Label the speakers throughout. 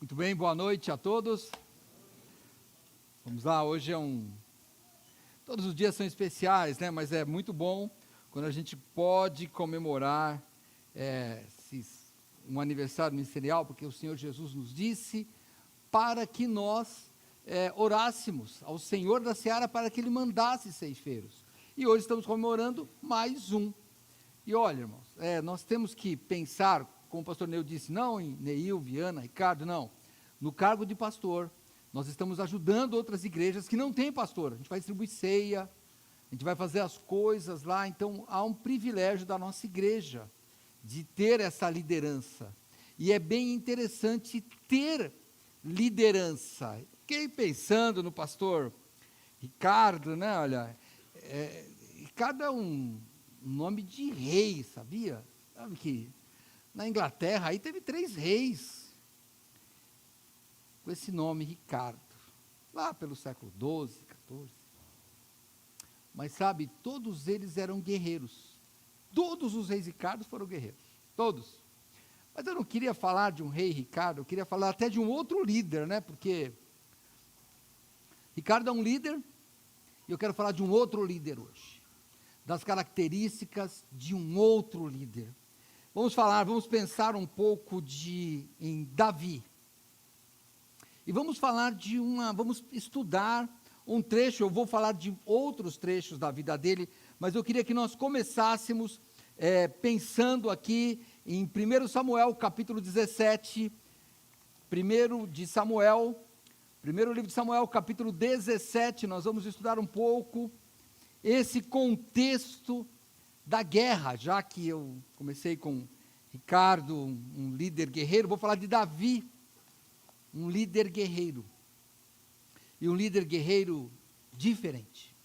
Speaker 1: Muito bem, boa noite a todos. Vamos lá, hoje todos os dias são especiais, né? Mas é muito bom quando a gente pode comemorar um aniversário ministerial, porque o Senhor Jesus nos disse para que nós orássemos ao Senhor da Seara para que Ele mandasse ceifeiros. E hoje estamos comemorando mais um. E olha, irmãos, nós temos que pensar, como o pastor Neil disse, não em Neil, Viana, Ricardo, não. No cargo de pastor, nós estamos ajudando outras igrejas que não têm pastor. A gente vai distribuir ceia, a gente vai fazer as coisas lá. Então, há um privilégio da nossa igreja de ter essa liderança. E é bem interessante ter liderança. Fiquei pensando no pastor Ricardo, né? Olha, Ricardo é um nome de rei, sabia? Sabe que na Inglaterra aí teve 3 reis com esse nome Ricardo, lá pelo século XII, XIV. Mas sabe, todos eles eram guerreiros. Todos os reis Ricardos foram guerreiros, todos. Mas eu não queria falar de um rei Ricardo, eu queria falar até de um outro líder, né? Porque Ricardo é um líder, e eu quero falar de um outro líder hoje, das características de um outro líder. Vamos pensar um pouco em Davi. E vamos estudar um trecho, eu vou falar de outros trechos da vida dele, mas eu queria que nós começássemos pensando aqui em 1 Samuel, capítulo 17, primeiro livro de Samuel, capítulo 17, nós vamos estudar um pouco esse contexto da guerra, já que eu comecei com Ricardo, um líder guerreiro, vou falar de Davi, um líder guerreiro, e um líder guerreiro diferente.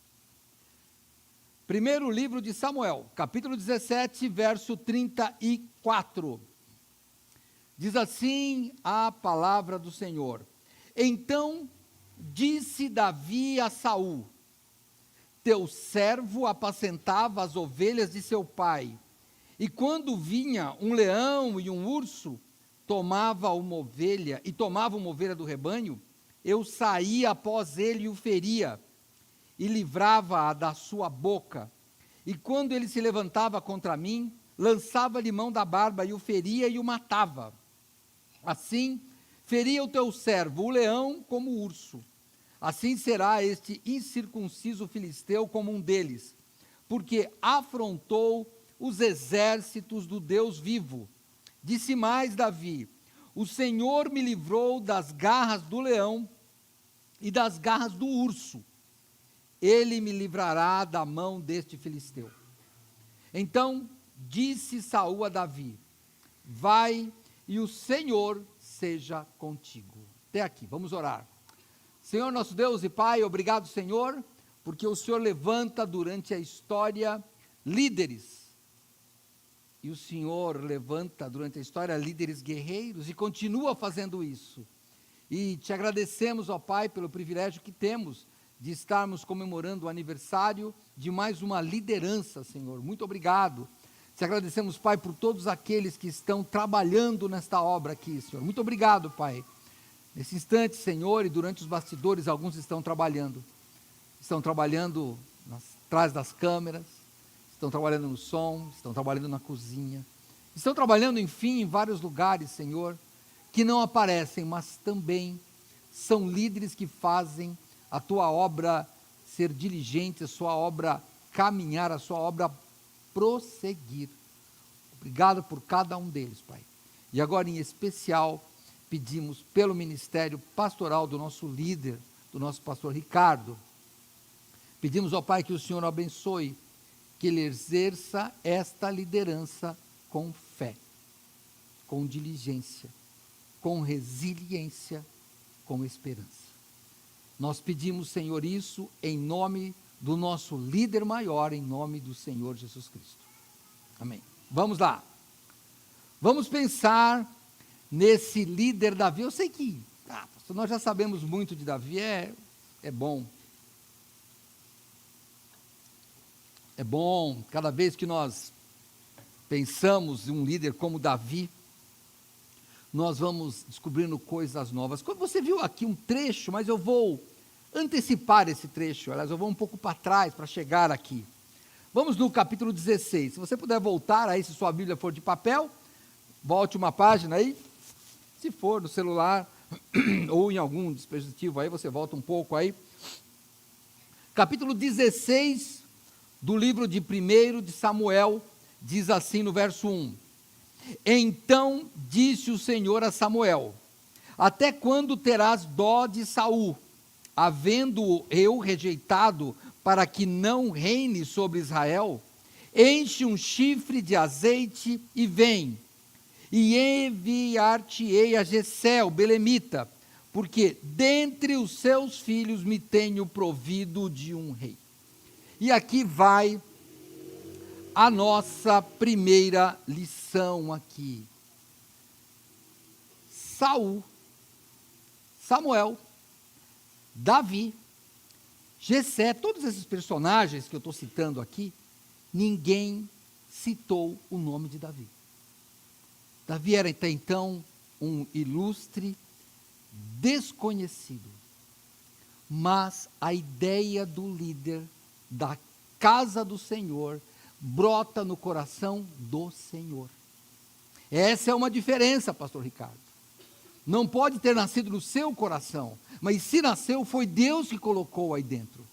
Speaker 1: Primeiro livro de Samuel, capítulo 17, verso 34, diz assim a palavra do Senhor: Então disse Davi a Saul: Teu servo apacentava as ovelhas de seu pai, e quando vinha um leão e um urso, tomava uma ovelha do rebanho, eu saía após ele e o feria, e livrava-a da sua boca. E quando ele se levantava contra mim, lançava-lhe mão da barba e o feria e o matava. Assim, feria o teu servo, o leão como o urso. Assim será este incircunciso filisteu como um deles, porque afrontou os exércitos do Deus vivo. Disse mais Davi: O Senhor me livrou das garras do leão e das garras do urso. Ele me livrará da mão deste filisteu. Então disse Saul a Davi: Vai e o Senhor seja contigo. Até aqui, vamos orar. Senhor nosso Deus e Pai, obrigado, Senhor, porque o Senhor levanta durante a história líderes. E o Senhor levanta durante a história líderes guerreiros e continua fazendo isso. E te agradecemos, ó Pai, pelo privilégio que temos de estarmos comemorando o aniversário de mais uma liderança, Senhor. Muito obrigado. Te agradecemos, Pai, por todos aqueles que estão trabalhando nesta obra aqui, Senhor. Muito obrigado, Pai. Nesse instante, Senhor, e durante os bastidores, alguns estão trabalhando atrás das câmeras, estão trabalhando no som, estão trabalhando na cozinha, estão trabalhando, enfim, em vários lugares, Senhor, que não aparecem, mas também são líderes que fazem a tua obra ser diligente, a sua obra caminhar, a sua obra prosseguir. Obrigado por cada um deles, Pai. E agora, em especial, pedimos pelo ministério pastoral do nosso líder, do nosso pastor Ricardo. Pedimos ao Pai que o Senhor o abençoe, que ele exerça esta liderança com fé, com diligência, com resiliência, com esperança. Nós pedimos, Senhor, isso em nome do nosso líder maior, em nome do Senhor Jesus Cristo. Amém. Vamos lá. Vamos pensar nesse líder Davi. Eu sei que nós já sabemos muito de Davi, é bom. É bom, cada vez que nós pensamos em um líder como Davi, nós vamos descobrindo coisas novas. Quando você viu aqui um trecho, mas eu vou antecipar esse trecho, aliás, eu vou um pouco para trás para chegar aqui. Vamos no capítulo 16. Se você puder voltar aí, se sua Bíblia for de papel, volte uma página aí. Se for no celular ou em algum dispositivo aí, você volta um pouco aí. Capítulo 16 do livro de 1 de Samuel, diz assim no verso 1. Então disse o Senhor a Samuel: até quando terás dó de Saul, havendo-o eu rejeitado, para que não reine sobre Israel? Enche um chifre de azeite e vem, e enviar-te-ei a Jessé, o belemita, porque dentre os seus filhos me tenho provido de um rei. E aqui vai a nossa primeira lição aqui. Saul, Samuel, Davi, Jessé, todos esses personagens que eu estou citando aqui, ninguém citou o nome de Davi. Davi era até então um ilustre desconhecido, mas a ideia do líder da casa do Senhor brota no coração do Senhor. Essa é uma diferença, pastor Ricardo. Não pode ter nascido no seu coração, mas se nasceu, foi Deus que colocou aí dentro.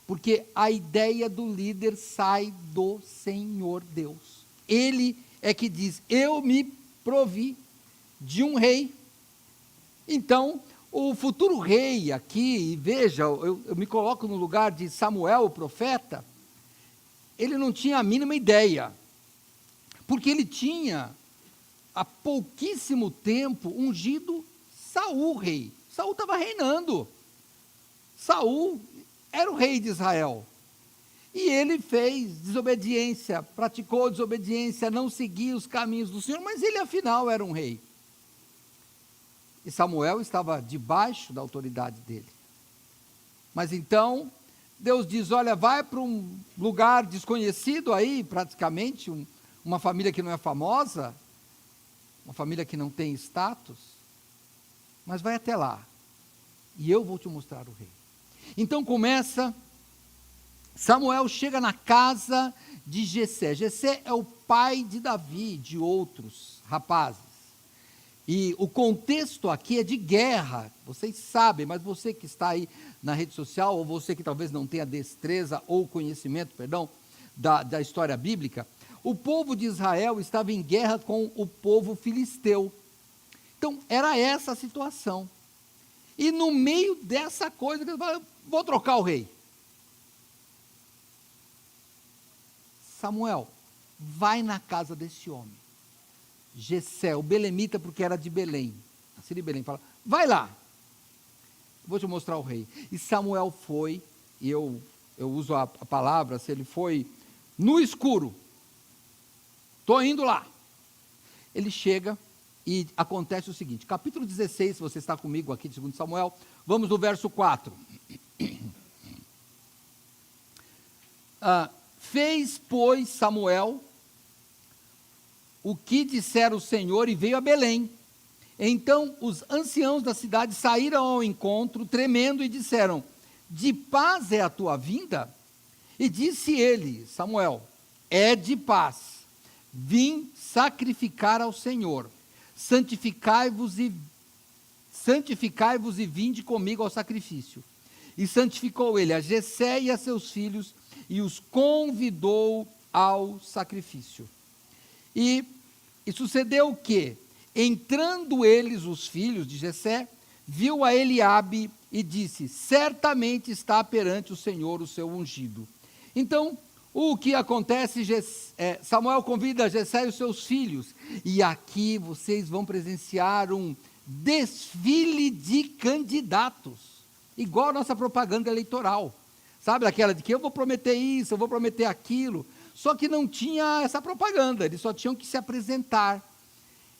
Speaker 1: Porque a ideia do líder sai do Senhor Deus. Ele é que diz: eu me provi de um rei. Então, o futuro rei aqui, e veja, eu me coloco no lugar de Samuel, o profeta, ele não tinha a mínima ideia, porque ele tinha, há pouquíssimo tempo, ungido Saul rei. Saul estava reinando. Saul era o rei de Israel. E ele fez desobediência, praticou desobediência, não seguia os caminhos do Senhor, mas ele afinal era um rei. E Samuel estava debaixo da autoridade dele. Mas então, Deus diz: olha, vai para um lugar desconhecido aí, praticamente, uma família que não é famosa, uma família que não tem status, mas vai até lá, e eu vou te mostrar o rei. Então começa, Samuel chega na casa de Jessé. Jessé é o pai de Davi, de outros rapazes. E o contexto aqui é de guerra, vocês sabem, mas você que está aí na rede social, ou você que talvez não tenha destreza ou conhecimento, da história bíblica, o povo de Israel estava em guerra com o povo filisteu. Então, era essa a situação. E no meio dessa coisa, ele falou: vou trocar o rei. Samuel, vai na casa desse homem. Jessé, o belemita, porque era de Belém. Nascido de Belém, fala: vai lá, vou te mostrar o rei. E Samuel foi, e eu uso a palavra, se ele foi no escuro, estou indo lá. Ele chega e acontece o seguinte, capítulo 16, se você está comigo aqui de 2 Samuel, vamos no verso 4. Fez, pois, Samuel o que dissera o Senhor e veio a Belém. Então os anciãos da cidade saíram ao encontro, tremendo, e disseram: de paz é a tua vinda? E disse ele, Samuel: é de paz. Vim sacrificar ao Senhor. Santificai-vos e vinde comigo ao sacrifício. E santificou ele a Jessé e a seus filhos, e os convidou ao sacrifício. E sucedeu que, entrando eles, os filhos de Jessé, viu a Eliabe e disse: certamente está perante o Senhor o seu ungido. Então, o que acontece? Samuel convida Jessé e os seus filhos, e aqui vocês vão presenciar um desfile de candidatos, igual a nossa propaganda eleitoral, sabe, aquela de que eu vou prometer isso, eu vou prometer aquilo, só que não tinha essa propaganda, eles só tinham que se apresentar.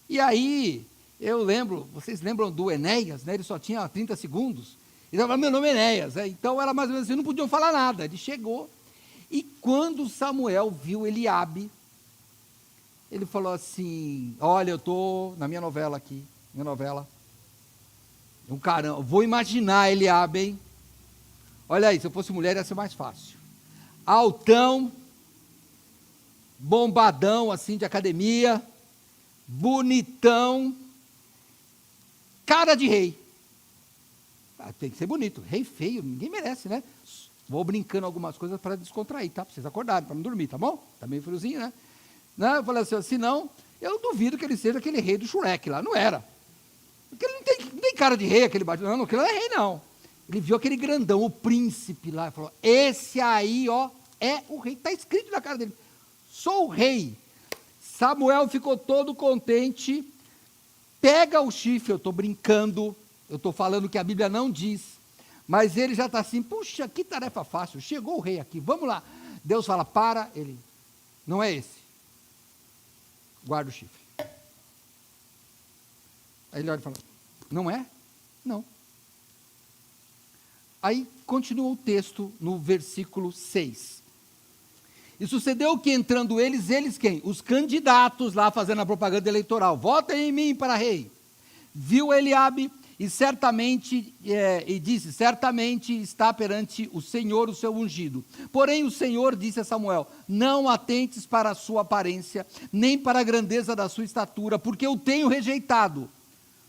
Speaker 1: E aí, eu lembro, vocês lembram do Enéas, né? Ele só tinha 30 segundos, ele falava: meu nome é Enéas, então era mais ou menos assim, não podiam falar nada. Ele chegou, e quando Samuel viu Eliabe, ele falou assim: olha, eu estou na minha novela aqui, minha novela. Caramba, vou imaginar Eliabe, hein? Olha aí, se eu fosse mulher ia ser mais fácil. Altão, bombadão assim de academia, bonitão, cara de rei. Tem que ser bonito, rei feio, ninguém merece, né? Vou brincando algumas coisas para descontrair, tá? Para vocês acordarem, para não dormir, tá bom? Tá meio friozinho, né? Não, eu falei assim, se não, eu duvido que ele seja aquele rei do Shrek lá, não era. Porque ele não tem cara de rei, aquele baixo, não, aquele não é rei, não. Ele viu aquele grandão, o príncipe lá, e falou, esse aí, ó, é o rei, está escrito na cara dele, sou o rei. Samuel ficou todo contente, pega o chifre, eu estou brincando, eu estou falando que a Bíblia não diz, mas ele já está assim, puxa, que tarefa fácil, chegou o rei aqui, vamos lá. Deus fala, para, ele, não é esse, guarda o chifre. Aí ele olha e fala, não é? Não. Aí continua o texto no versículo 6. E sucedeu que entrando eles quem? Os candidatos lá fazendo a propaganda eleitoral, votem em mim para rei. Viu Eliabe e certamente, e disse, certamente está perante o Senhor o seu ungido. Porém o Senhor disse a Samuel, não atentes para a sua aparência, nem para a grandeza da sua estatura, porque eu tenho rejeitado.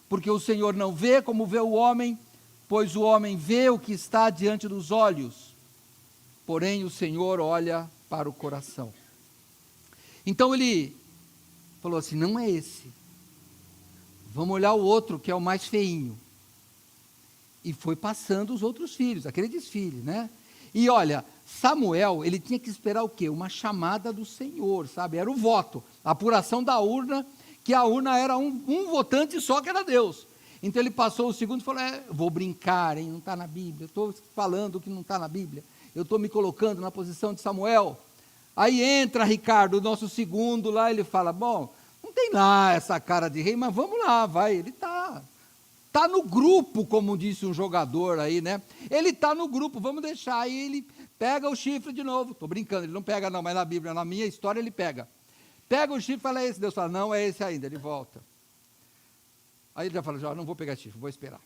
Speaker 1: Porque o Senhor não vê como vê o homem, pois o homem vê o que está diante dos olhos, porém o Senhor olha para o coração. Então ele falou assim, não é esse, vamos olhar o outro que é o mais feinho, e foi passando os outros filhos, aquele desfile, né, e olha, Samuel, ele tinha que esperar o quê? Uma chamada do Senhor, sabe, era o voto, a apuração da urna, que a urna era um votante só que era Deus. Então ele passou o segundo e falou, vou brincar, hein? Não está na Bíblia, eu estou falando que não está na Bíblia, eu estou me colocando na posição de Samuel. Aí entra Ricardo, o nosso segundo lá, ele fala, bom, não tem lá essa cara de rei, mas vamos lá, vai, ele está no grupo, como disse um jogador aí, né? Ele está no grupo, vamos deixar, aí ele pega o chifre de novo, estou brincando, ele não pega não, mas na Bíblia, na minha história ele pega o chifre e fala, é esse, Deus fala, não, é esse ainda, ele volta. Aí ele já fala, já não vou pegar chifre, vou esperar.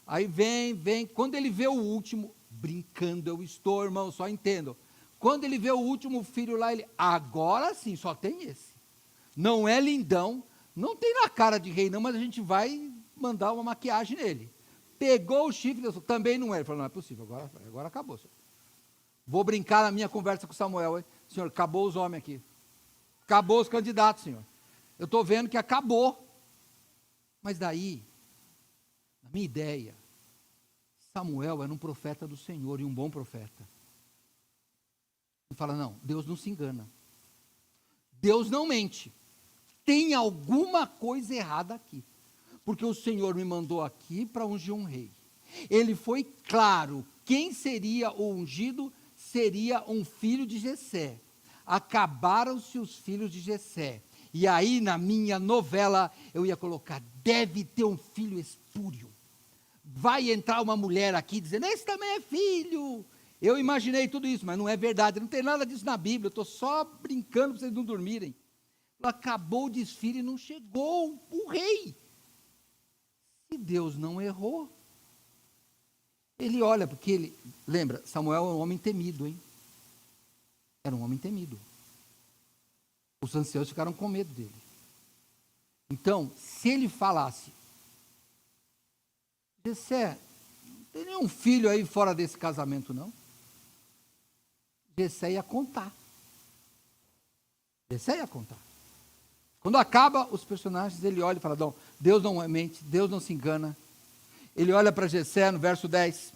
Speaker 1: Aí vem, quando ele vê o último, brincando eu estou, irmão, só entendo. Quando ele vê o último filho lá, ele, agora sim, só tem esse. Não é lindão, não tem na cara de rei não, mas a gente vai mandar uma maquiagem nele. Pegou o chifre, Deus falou, também não é. Ele falou, não é possível, agora acabou, senhor. Vou brincar na minha conversa com Samuel, hein? Senhor, acabou os homens aqui. Acabou os candidatos, senhor. Eu estou vendo que acabou. Mas daí, na minha ideia, Samuel era um profeta do Senhor e um bom profeta. Ele fala, não, Deus não se engana. Deus não mente. Tem alguma coisa errada aqui. Porque o Senhor me mandou aqui para ungir um rei. Ele foi claro, quem seria o ungido seria um filho de Jessé. Acabaram-se os filhos de Jessé. E aí, na minha novela, eu ia colocar, deve ter um filho espúrio. Vai entrar uma mulher aqui dizendo, esse também é filho. Eu imaginei tudo isso, mas não é verdade, não tem nada disso na Bíblia, eu estou só brincando para vocês não dormirem. Acabou o desfile e não chegou o rei. Se Deus não errou, ele olha, porque ele, lembra, Samuel é um homem temido, hein? Era um homem temido. Os anciãos ficaram com medo dele. Então, se ele falasse, Jessé, não tem nenhum filho aí fora desse casamento, não? Jessé ia contar. Quando acaba os personagens, ele olha e fala, não, Deus não mente, Deus não se engana. Ele olha para Jessé no verso 10.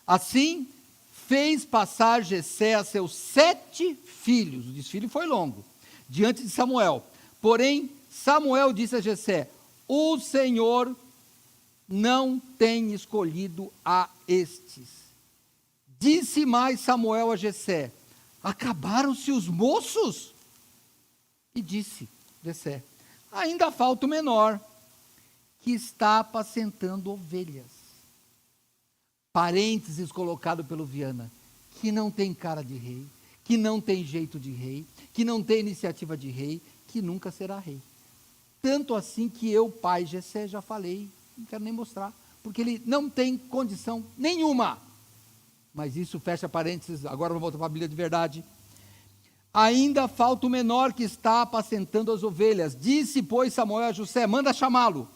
Speaker 1: Assim fez passar Jessé a seus 7 filhos, o desfile foi longo, diante de Samuel. Porém, Samuel disse a Jessé, o Senhor não tem escolhido a estes. Disse mais Samuel a Jessé, acabaram-se os moços? E disse Jessé, ainda falta o menor, que está apacentando ovelhas. Parênteses colocado pelo Viana, que não tem cara de rei, que não tem jeito de rei, que não tem iniciativa de rei, que nunca será rei. Tanto assim que eu, pai Jessé, já falei, não quero nem mostrar, porque ele não tem condição nenhuma. Mas isso fecha parênteses, agora vamos voltar para a Bíblia de verdade. Ainda falta o menor que está apacentando as ovelhas. Disse, pois, Samuel a Jessé, manda chamá-lo,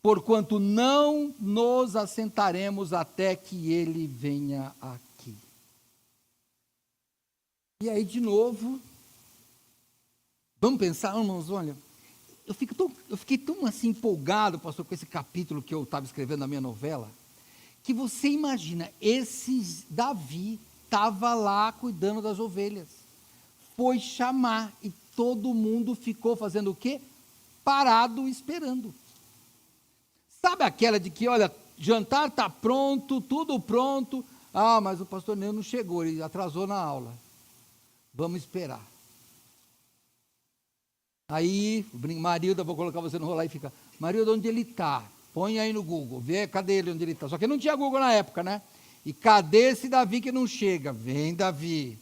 Speaker 1: porquanto não nos assentaremos até que ele venha aqui. E aí, de novo, vamos pensar, irmãos, olha, eu fiquei tão assim empolgado, pastor, com esse capítulo que eu estava escrevendo na minha novela, que você imagina, Davi estava lá cuidando das ovelhas, foi chamar e todo mundo ficou fazendo o quê? Parado esperando. Sabe aquela de que, olha, jantar está pronto, tudo pronto, mas o pastor Neu não chegou, ele atrasou na aula, vamos esperar. Aí, Marilda, vou colocar você no rolar e fica, Marilda, onde ele está? Põe aí no Google, vê, cadê ele, onde ele está? Só que não tinha Google na época, né? E cadê esse Davi que não chega? Vem Davi.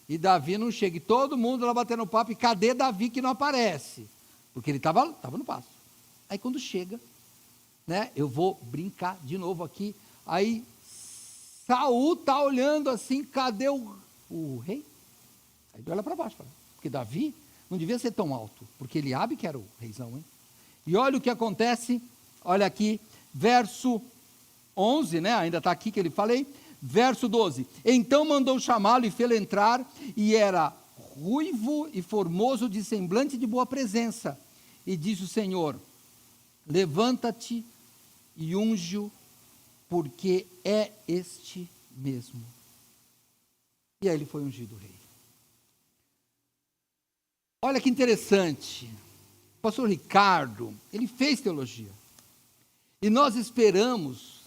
Speaker 1: E Davi não chega, e todo mundo lá batendo papo, e cadê Davi que não aparece? Porque ele estava no passo. Aí quando chega, né, eu vou brincar de novo aqui, aí Saul está olhando assim, cadê o rei? Aí ele olha para baixo, fala, porque Davi não devia ser tão alto, porque Eliabe que era o reizão, hein? E olha o que acontece, olha aqui, verso 11, né, ainda está aqui que ele falei, verso 12, então mandou chamá-lo e fê-lo entrar, e era ruivo e formoso de semblante de boa presença, e disse o Senhor, levanta-te e unge-o, porque é este mesmo. E aí ele foi ungido rei. Olha que interessante, o pastor Ricardo, ele fez teologia, e nós esperamos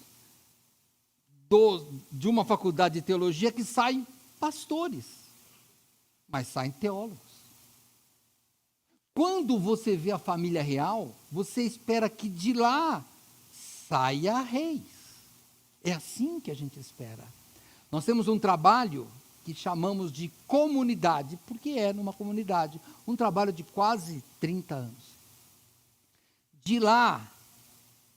Speaker 1: de uma faculdade de teologia que saem pastores, mas saem teólogos. Quando você vê a família real, você espera que de lá saia reis, é assim que a gente espera. Nós temos um trabalho que chamamos de comunidade, porque é numa comunidade, um trabalho de quase 30 anos. De lá,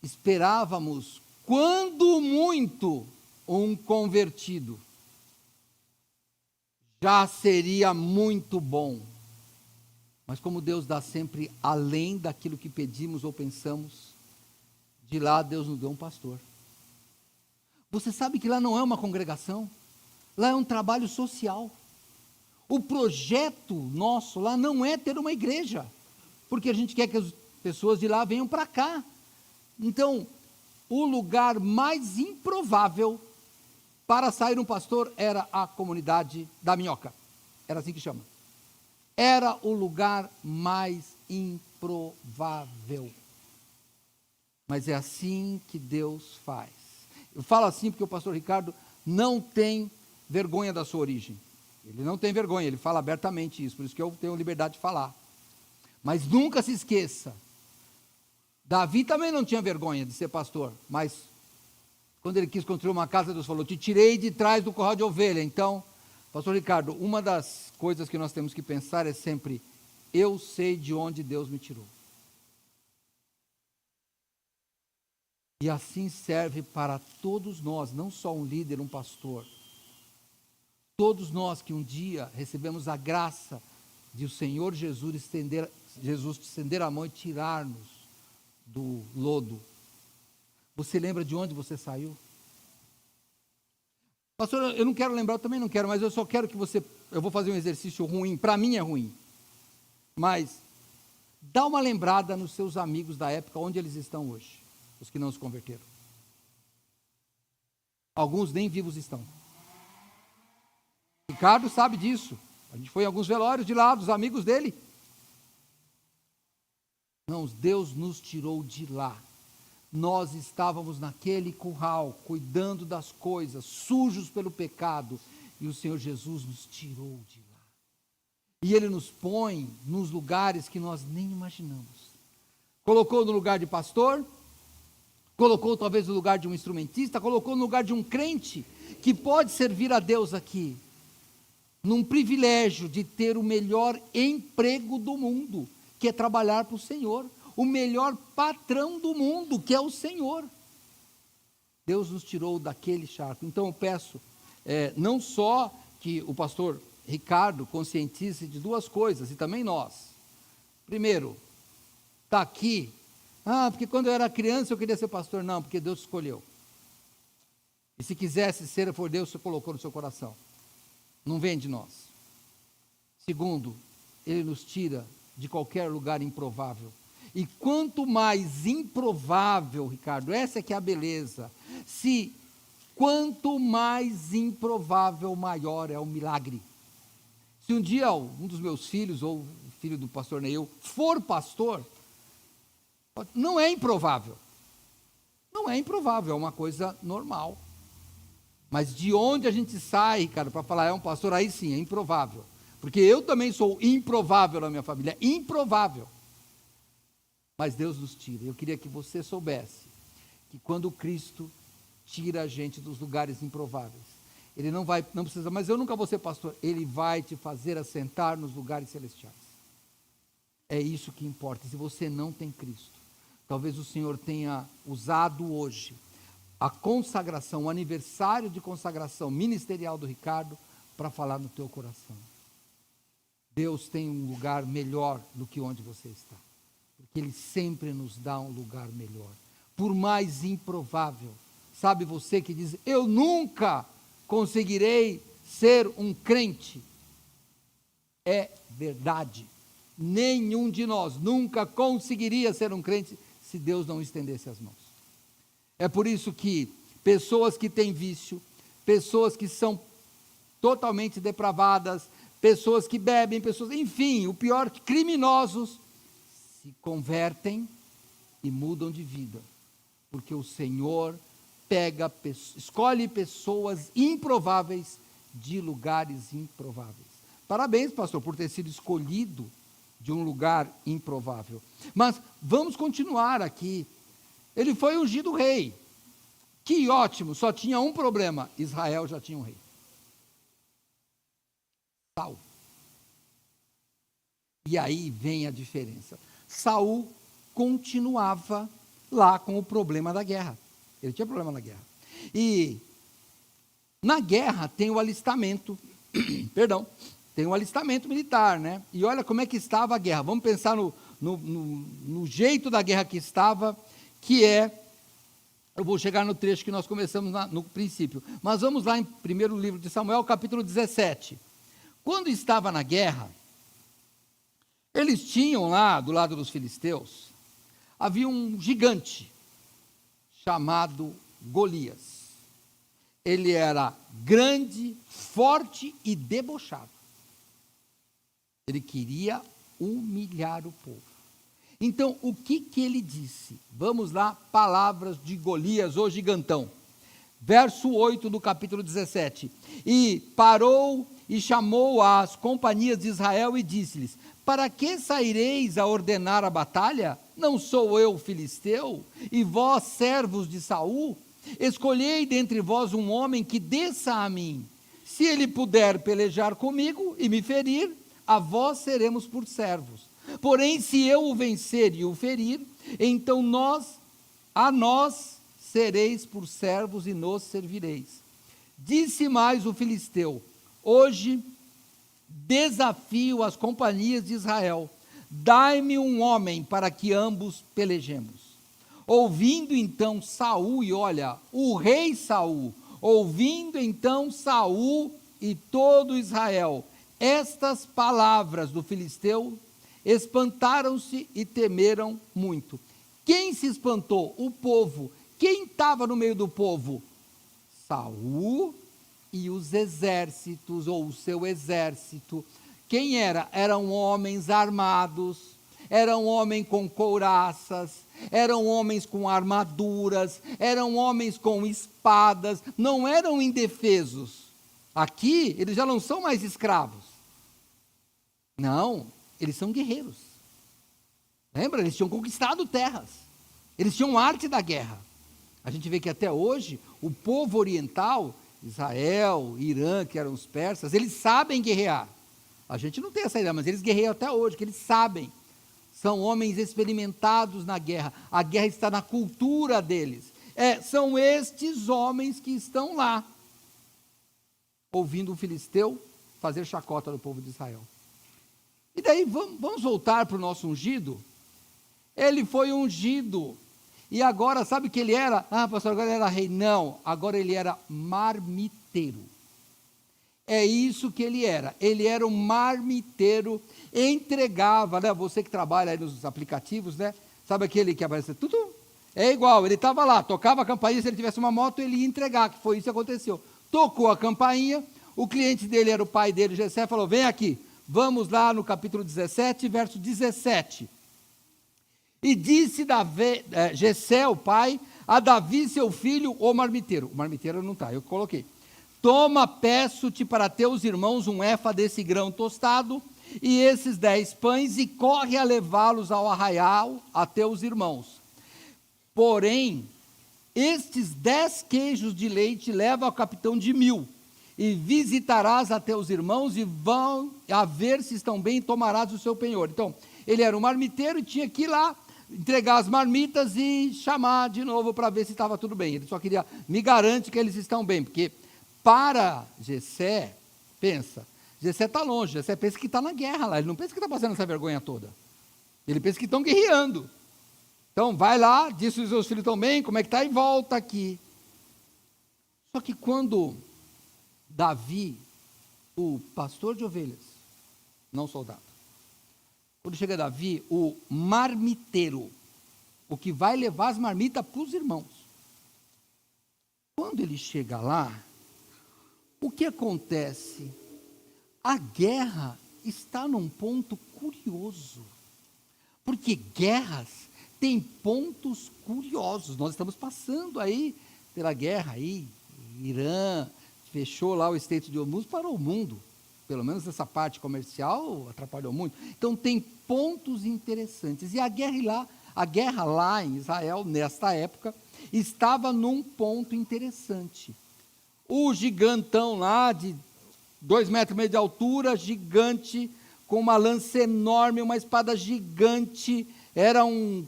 Speaker 1: esperávamos, quando muito, um convertido. Já seria muito bom. Mas como Deus dá sempre além daquilo que pedimos ou pensamos, de lá Deus nos deu um pastor. Você sabe que lá não é uma congregação? Lá é um trabalho social. O projeto nosso lá não é ter uma igreja, porque a gente quer que as pessoas de lá venham para cá. Então, o lugar mais improvável para sair um pastor era a comunidade da Minhoca. Era assim que chama. Era o lugar mais improvável. Mas é assim que Deus faz. Eu falo assim porque o pastor Ricardo não tem vergonha da sua origem. Ele não tem vergonha, ele fala abertamente isso, por isso que eu tenho liberdade de falar. Mas nunca se esqueça, Davi também não tinha vergonha de ser pastor, mas quando ele quis construir uma casa, Deus falou, te tirei de trás do curral de ovelha. Então, pastor Ricardo, uma das coisas que nós temos que pensar é sempre, eu sei de onde Deus me tirou. E assim serve para todos nós, não só um líder, um pastor. Todos nós que um dia recebemos a graça de o Senhor Jesus estender a mão e tirar-nos do lodo. Você lembra de onde você saiu? Pastor, eu não quero lembrar, eu também não quero, mas eu só quero que eu vou fazer um exercício ruim, para mim é ruim. Mas, dá uma lembrada nos seus amigos da época, onde eles estão hoje, os que não se converteram. Alguns nem vivos estão. Ricardo sabe disso. A gente foi em alguns velórios de lá, dos amigos dele. Não, Deus nos tirou de lá. Nós estávamos naquele curral, cuidando das coisas, sujos pelo pecado, e o Senhor Jesus nos tirou de lá. E Ele nos põe nos lugares que nós nem imaginamos. Colocou no lugar de pastor, colocou talvez no lugar de um instrumentista, colocou no lugar de um crente, que pode servir a Deus aqui, num privilégio de ter o melhor emprego do mundo, que é trabalhar para o Senhor. o melhor patrão do mundo, que é o Senhor. Deus nos tirou daquele charco. Então eu peço, não só que o pastor Ricardo conscientize de duas coisas, e também nós. Primeiro, está aqui, porque quando eu era criança eu queria ser pastor. Não, porque Deus escolheu. E se quisesse ser, foi Deus que colocou no seu coração. Não vem de nós. Segundo, Ele nos tira de qualquer lugar improvável. E quanto mais improvável, Ricardo, essa é que é a beleza. Quanto mais improvável, maior é o milagre. Se um dia um dos meus filhos, ou o filho do pastor Neil, for pastor, não é improvável. Não é improvável, é uma coisa normal. Mas de onde a gente sai, Ricardo, para falar é um pastor, aí sim, é improvável. Porque eu também sou improvável na minha família, improvável. Mas Deus nos tira. Eu queria que você soubesse que quando Cristo tira a gente dos lugares improváveis, Ele não precisa, mas eu nunca vou ser pastor. Ele vai te fazer assentar nos lugares celestiais. É isso que importa. Se você não tem Cristo, talvez o Senhor tenha usado hoje a consagração, o aniversário de consagração ministerial do Ricardo, para falar no teu coração. Deus tem um lugar melhor do que onde você está, porque Ele sempre nos dá um lugar melhor, por mais improvável. Sabe você que diz, eu nunca conseguirei ser um crente? É verdade, nenhum de nós nunca conseguiria ser um crente, se Deus não estendesse as mãos. É por isso que pessoas que têm vício, pessoas que são totalmente depravadas, pessoas que bebem, enfim, o pior, criminosos, se convertem e mudam de vida, porque o Senhor escolhe pessoas improváveis de lugares improváveis. Parabéns, pastor, por ter sido escolhido de um lugar improvável. Mas vamos continuar aqui. Ele foi ungido rei. Que ótimo, só tinha um problema: Israel já tinha um rei. Saul. E aí vem a diferença. Saul continuava lá com o problema da guerra. Ele tinha problema na guerra. E na guerra tem o alistamento, tem o alistamento militar, né? E olha como é que estava a guerra. Vamos pensar no jeito da guerra que estava, que eu vou chegar no trecho que nós começamos no princípio, mas vamos lá em primeiro livro de Samuel, capítulo 17. Quando estava na guerra, eles tinham lá, do lado dos filisteus, havia um gigante, chamado Golias. Ele era grande, forte e debochado. Ele queria humilhar o povo. Então, o que ele disse? Vamos lá, palavras de Golias, o gigantão. Verso 8 do capítulo 17. E parou e chamou as companhias de Israel e disse-lhes: para que saireis a ordenar a batalha? Não sou eu filisteu, e vós servos de Saul? Escolhei dentre vós um homem que desça a mim. Se ele puder pelejar comigo e me ferir, a vós seremos por servos. Porém, se eu o vencer e o ferir, então a nós sereis por servos e nos servireis. Disse mais o filisteu: hoje desafio as companhias de Israel, dai-me um homem para que ambos pelejemos. Ouvindo então Saul, e olha, o rei Saul, ouvindo então Saul e todo Israel estas palavras do filisteu, espantaram-se e temeram muito. Quem se espantou? O povo. Quem estava no meio do povo? Saul e os exércitos, ou o seu exército. Quem era? Eram homens armados, eram homens com couraças, eram homens com armaduras, eram homens com espadas, não eram indefesos. Aqui, eles já não são mais escravos. Não, eles são guerreiros. Lembra? Eles tinham conquistado terras. Eles tinham arte da guerra. A gente vê que até hoje, o povo oriental, Israel, Irã, que eram os persas, eles sabem guerrear. A gente não tem essa ideia, mas eles guerreiam até hoje, que eles sabem São homens experimentados na guerra. A guerra está na cultura deles. São estes homens que estão lá, ouvindo um filisteu fazer chacota do povo de Israel. E daí, vamos voltar para o nosso ungido? Ele foi ungido. E agora, sabe o que ele era? Pastor, agora ele era rei. Não, agora ele era marmiteiro. É isso que ele era. Ele era um marmiteiro, entregava, né? Você que trabalha aí nos aplicativos, né? Sabe aquele que aparece tudo? É igual, ele estava lá, tocava a campainha, se ele tivesse uma moto, ele ia entregar, que foi isso que aconteceu. Tocou a campainha, o cliente dele era o pai dele, Jessé, falou, vem aqui, vamos lá no capítulo 17, verso 17. E disse Jessé, o pai, a Davi, seu filho, o marmiteiro. O marmiteiro não está, eu coloquei. Toma, peço-te para teus irmãos um efa desse grão tostado, e esses 10 pães, e corre a levá-los ao arraial a teus irmãos. Porém, estes 10 queijos de leite leva ao capitão de 1000, e visitarás a teus irmãos, e vão a ver se estão bem, e tomarás o seu penhor. Então, ele era um marmiteiro, e tinha que ir lá, entregar as marmitas, e chamar de novo, para ver se estava tudo bem. Ele só queria, me garante que eles estão bem, porque para Jessé, Jessé está longe, Jessé pensa que está na guerra lá, ele não pensa que está passando essa vergonha toda, ele pensa que estão guerreando. Então vai lá, diz se os seus filhos estão bem, como é que está, e volta aqui. Só que quando Davi, o pastor de ovelhas, não soldado, quando chega Davi, o marmiteiro, o que vai levar as marmitas para os irmãos, quando ele chega lá, o que acontece? A guerra está num ponto curioso, porque guerras têm pontos curiosos. Nós estamos passando aí pela guerra aí, Irã fechou lá o Estreito de Hormuz para o mundo, pelo menos essa parte comercial atrapalhou muito. Então tem pontos interessantes, e a guerra lá em Israel, nesta época, estava num ponto interessante. O gigantão lá, de 2,5 metros de altura, gigante, com uma lança enorme, uma espada gigante, era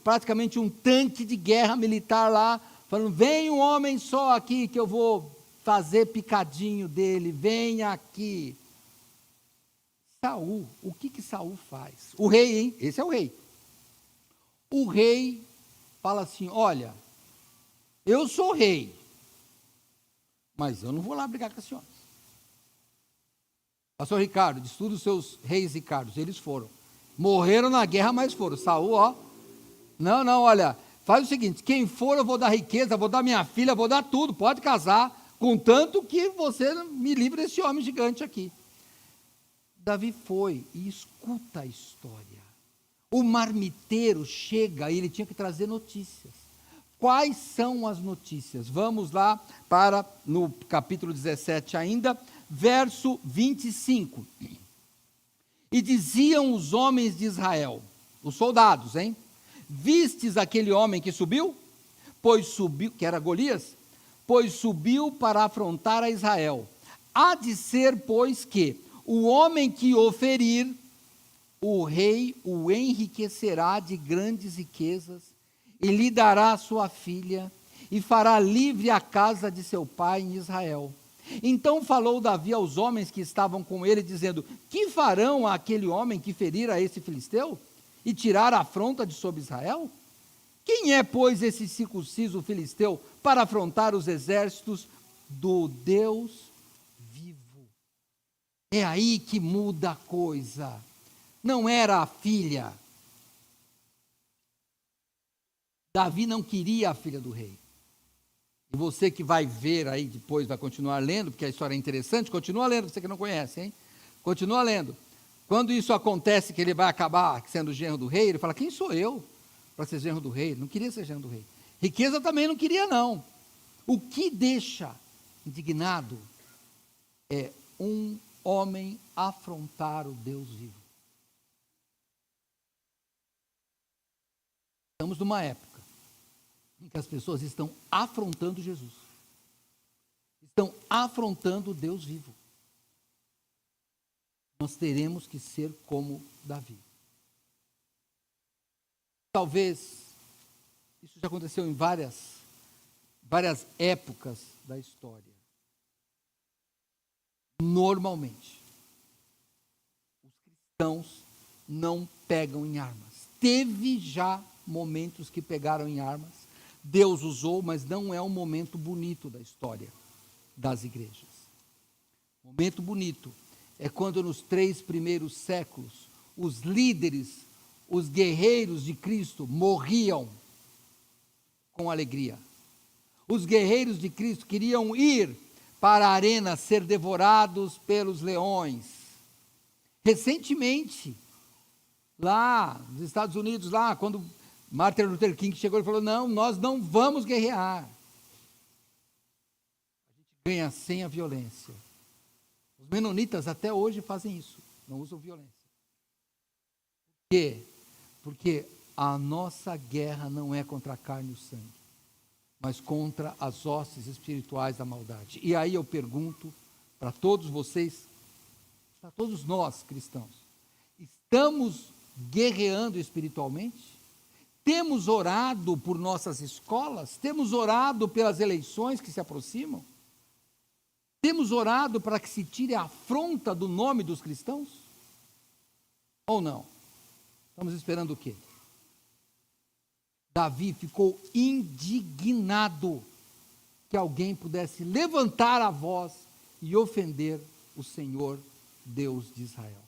Speaker 1: praticamente um tanque de guerra militar lá, falando, vem um homem só aqui, que eu vou fazer picadinho dele, vem aqui. Saul, o que Saul faz? O rei, hein? Esse é o rei. O rei fala assim, olha, eu sou rei, mas eu não vou lá brigar com a senhora. Pastor Ricardo, estuda os seus reis Ricardos, eles foram. Morreram na guerra, mas foram. Saul, não, olha, faz o seguinte, quem for eu vou dar riqueza, vou dar minha filha, vou dar tudo, pode casar, contanto que você me livre desse homem gigante aqui. Davi foi e escuta a história. O marmiteiro chega e ele tinha que trazer notícias. Quais são as notícias? Vamos lá para no capítulo 17 ainda, verso 25. E diziam os homens de Israel, os soldados, vistes aquele homem que subiu? Pois subiu, que era Golias, pois subiu para afrontar a Israel. Há de ser, pois, que o homem que o ferir, o rei o enriquecerá de grandes riquezas, e lhe dará a sua filha, e fará livre a casa de seu pai em Israel. Então falou Davi aos homens que estavam com ele, dizendo, que farão àquele homem que ferir a esse filisteu, e tirar a afronta de sobre Israel? Quem é, pois, esse circunciso filisteu, para afrontar os exércitos do Deus vivo? É aí que muda a coisa. Não era a filha. Davi não queria a filha do rei. E você que vai ver aí depois, vai continuar lendo, porque a história é interessante, continua lendo, você que não conhece, continua lendo. Quando isso acontece, que ele vai acabar sendo genro do rei, ele fala, quem sou eu para ser genro do rei? Não queria ser genro do rei. Riqueza também não queria, não. O que deixa indignado é um homem afrontar o Deus vivo. Estamos numa época em que as pessoas estão afrontando Jesus. Estão afrontando o Deus vivo. Nós teremos que ser como Davi. Talvez isso já aconteceu em várias épocas da história. Normalmente, os cristãos não pegam em armas. Teve já momentos que pegaram em armas. Deus usou, mas não é um momento bonito da história das igrejas. Momento bonito é quando nos 3 primeiros séculos, os líderes, os guerreiros de Cristo morriam com alegria. Os guerreiros de Cristo queriam ir para a arena ser devorados pelos leões. Recentemente, lá nos Estados Unidos, lá quando Martin Luther King chegou e falou, não, nós não vamos guerrear. A gente ganha sem a violência. Os menonitas até hoje fazem isso, não usam violência. Por quê? Porque a nossa guerra não é contra a carne e o sangue, mas contra as hostes espirituais da maldade. E aí eu pergunto para todos vocês, para todos nós cristãos, estamos guerreando espiritualmente? Temos orado por nossas escolas? Temos orado pelas eleições que se aproximam? Temos orado para que se tire a afronta do nome dos cristãos? Ou não? Estamos esperando o quê? Davi ficou indignado que alguém pudesse levantar a voz e ofender o Senhor, Deus de Israel.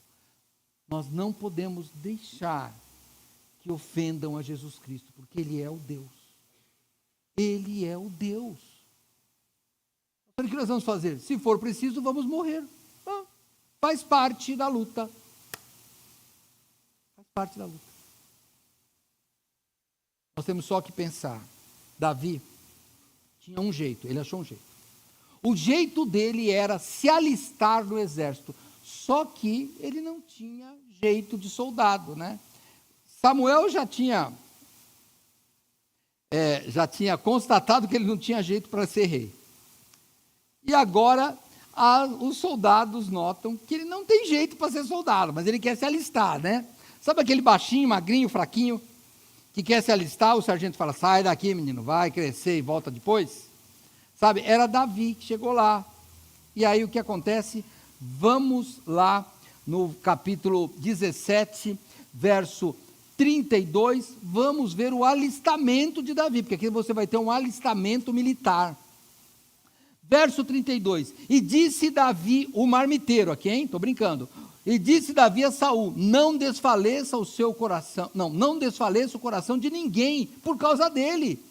Speaker 1: Nós não podemos deixar que ofendam a Jesus Cristo, porque Ele é o Deus. Ele é o Deus. O que nós vamos fazer? Se for preciso, vamos morrer. Faz parte da luta. Faz parte da luta. Nós temos só que pensar. Davi tinha um jeito, ele achou um jeito. O jeito dele era se alistar no exército. Só que ele não tinha jeito de soldado, né? Samuel já tinha constatado que ele não tinha jeito para ser rei. E agora os soldados notam que ele não tem jeito para ser soldado, mas ele quer se alistar, né? Sabe aquele baixinho, magrinho, fraquinho, que quer se alistar? O sargento fala, sai daqui menino, vai crescer e volta depois. Sabe, era Davi que chegou lá. E aí o que acontece? Vamos lá no capítulo 17, verso 32, vamos ver o alistamento de Davi, porque aqui você vai ter um alistamento militar. Verso 32, e disse Davi, o marmiteiro aqui, hein? Estou brincando. E disse Davi a Saul, não desfaleça o coração de ninguém por causa dele.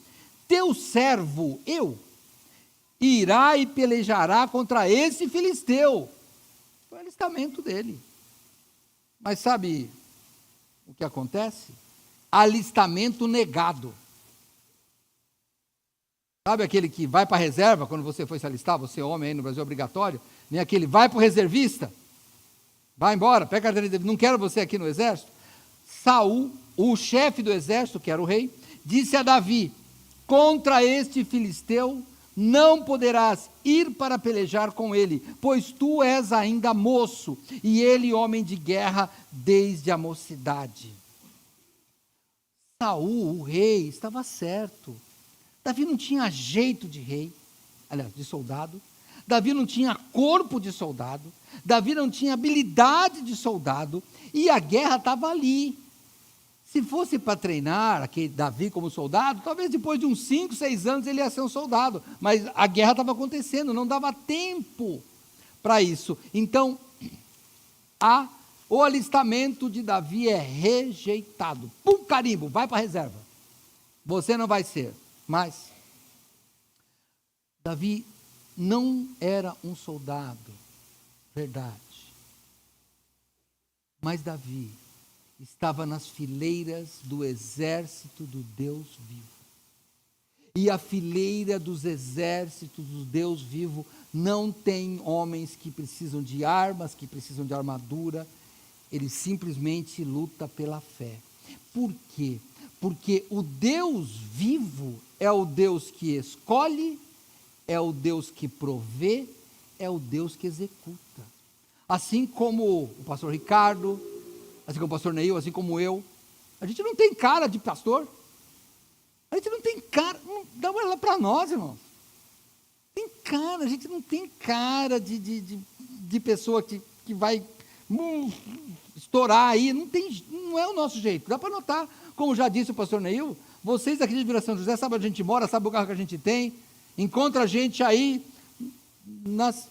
Speaker 1: Teu servo, eu, irá e pelejará contra esse filisteu. Foi o alistamento dele. Mas sabe o que acontece? Alistamento negado. Sabe aquele que vai para a reserva, quando você foi se alistar, você é homem aí no Brasil é obrigatório, nem aquele vai para o reservista, vai embora, pega a carteira, não quero você aqui no exército. Saul, o chefe do exército, que era o rei, disse a Davi, contra este filisteu não poderás ir para pelejar com ele, pois tu és ainda moço, e ele homem de guerra desde a mocidade. Saul, o rei, estava certo. Davi não tinha jeito de rei, aliás, de soldado. Davi não tinha corpo de soldado. Davi não tinha habilidade de soldado. E a guerra estava ali. Se fosse para treinar aquele Davi como soldado, talvez depois de uns 5, 6 anos ele ia ser um soldado. Mas a guerra estava acontecendo, não dava tempo para isso. Então, o alistamento de Davi é rejeitado. Pum, carimbo, vai para a reserva. Você não vai ser. Mas Davi não era um soldado, verdade. Mas Davi estava nas fileiras do exército do Deus vivo. E a fileira dos exércitos do Deus vivo não tem homens que precisam de armas, que precisam de armadura. Ele simplesmente luta pela fé. Por quê? Porque o Deus vivo é o Deus que escolhe, é o Deus que provê, é o Deus que executa. Assim como o pastor Ricardo, assim como o pastor Neil, assim como eu, A gente não tem cara de pastor. A gente não tem cara, não, dá uma olhada para nós, irmão. Tem cara, a gente não tem cara de pessoa que vai estourar aí, não é o nosso jeito. Dá para notar, como já disse o pastor Neil, vocês aqui de Vila São José sabem onde a gente mora, sabem o carro que a gente tem, encontra a gente aí nas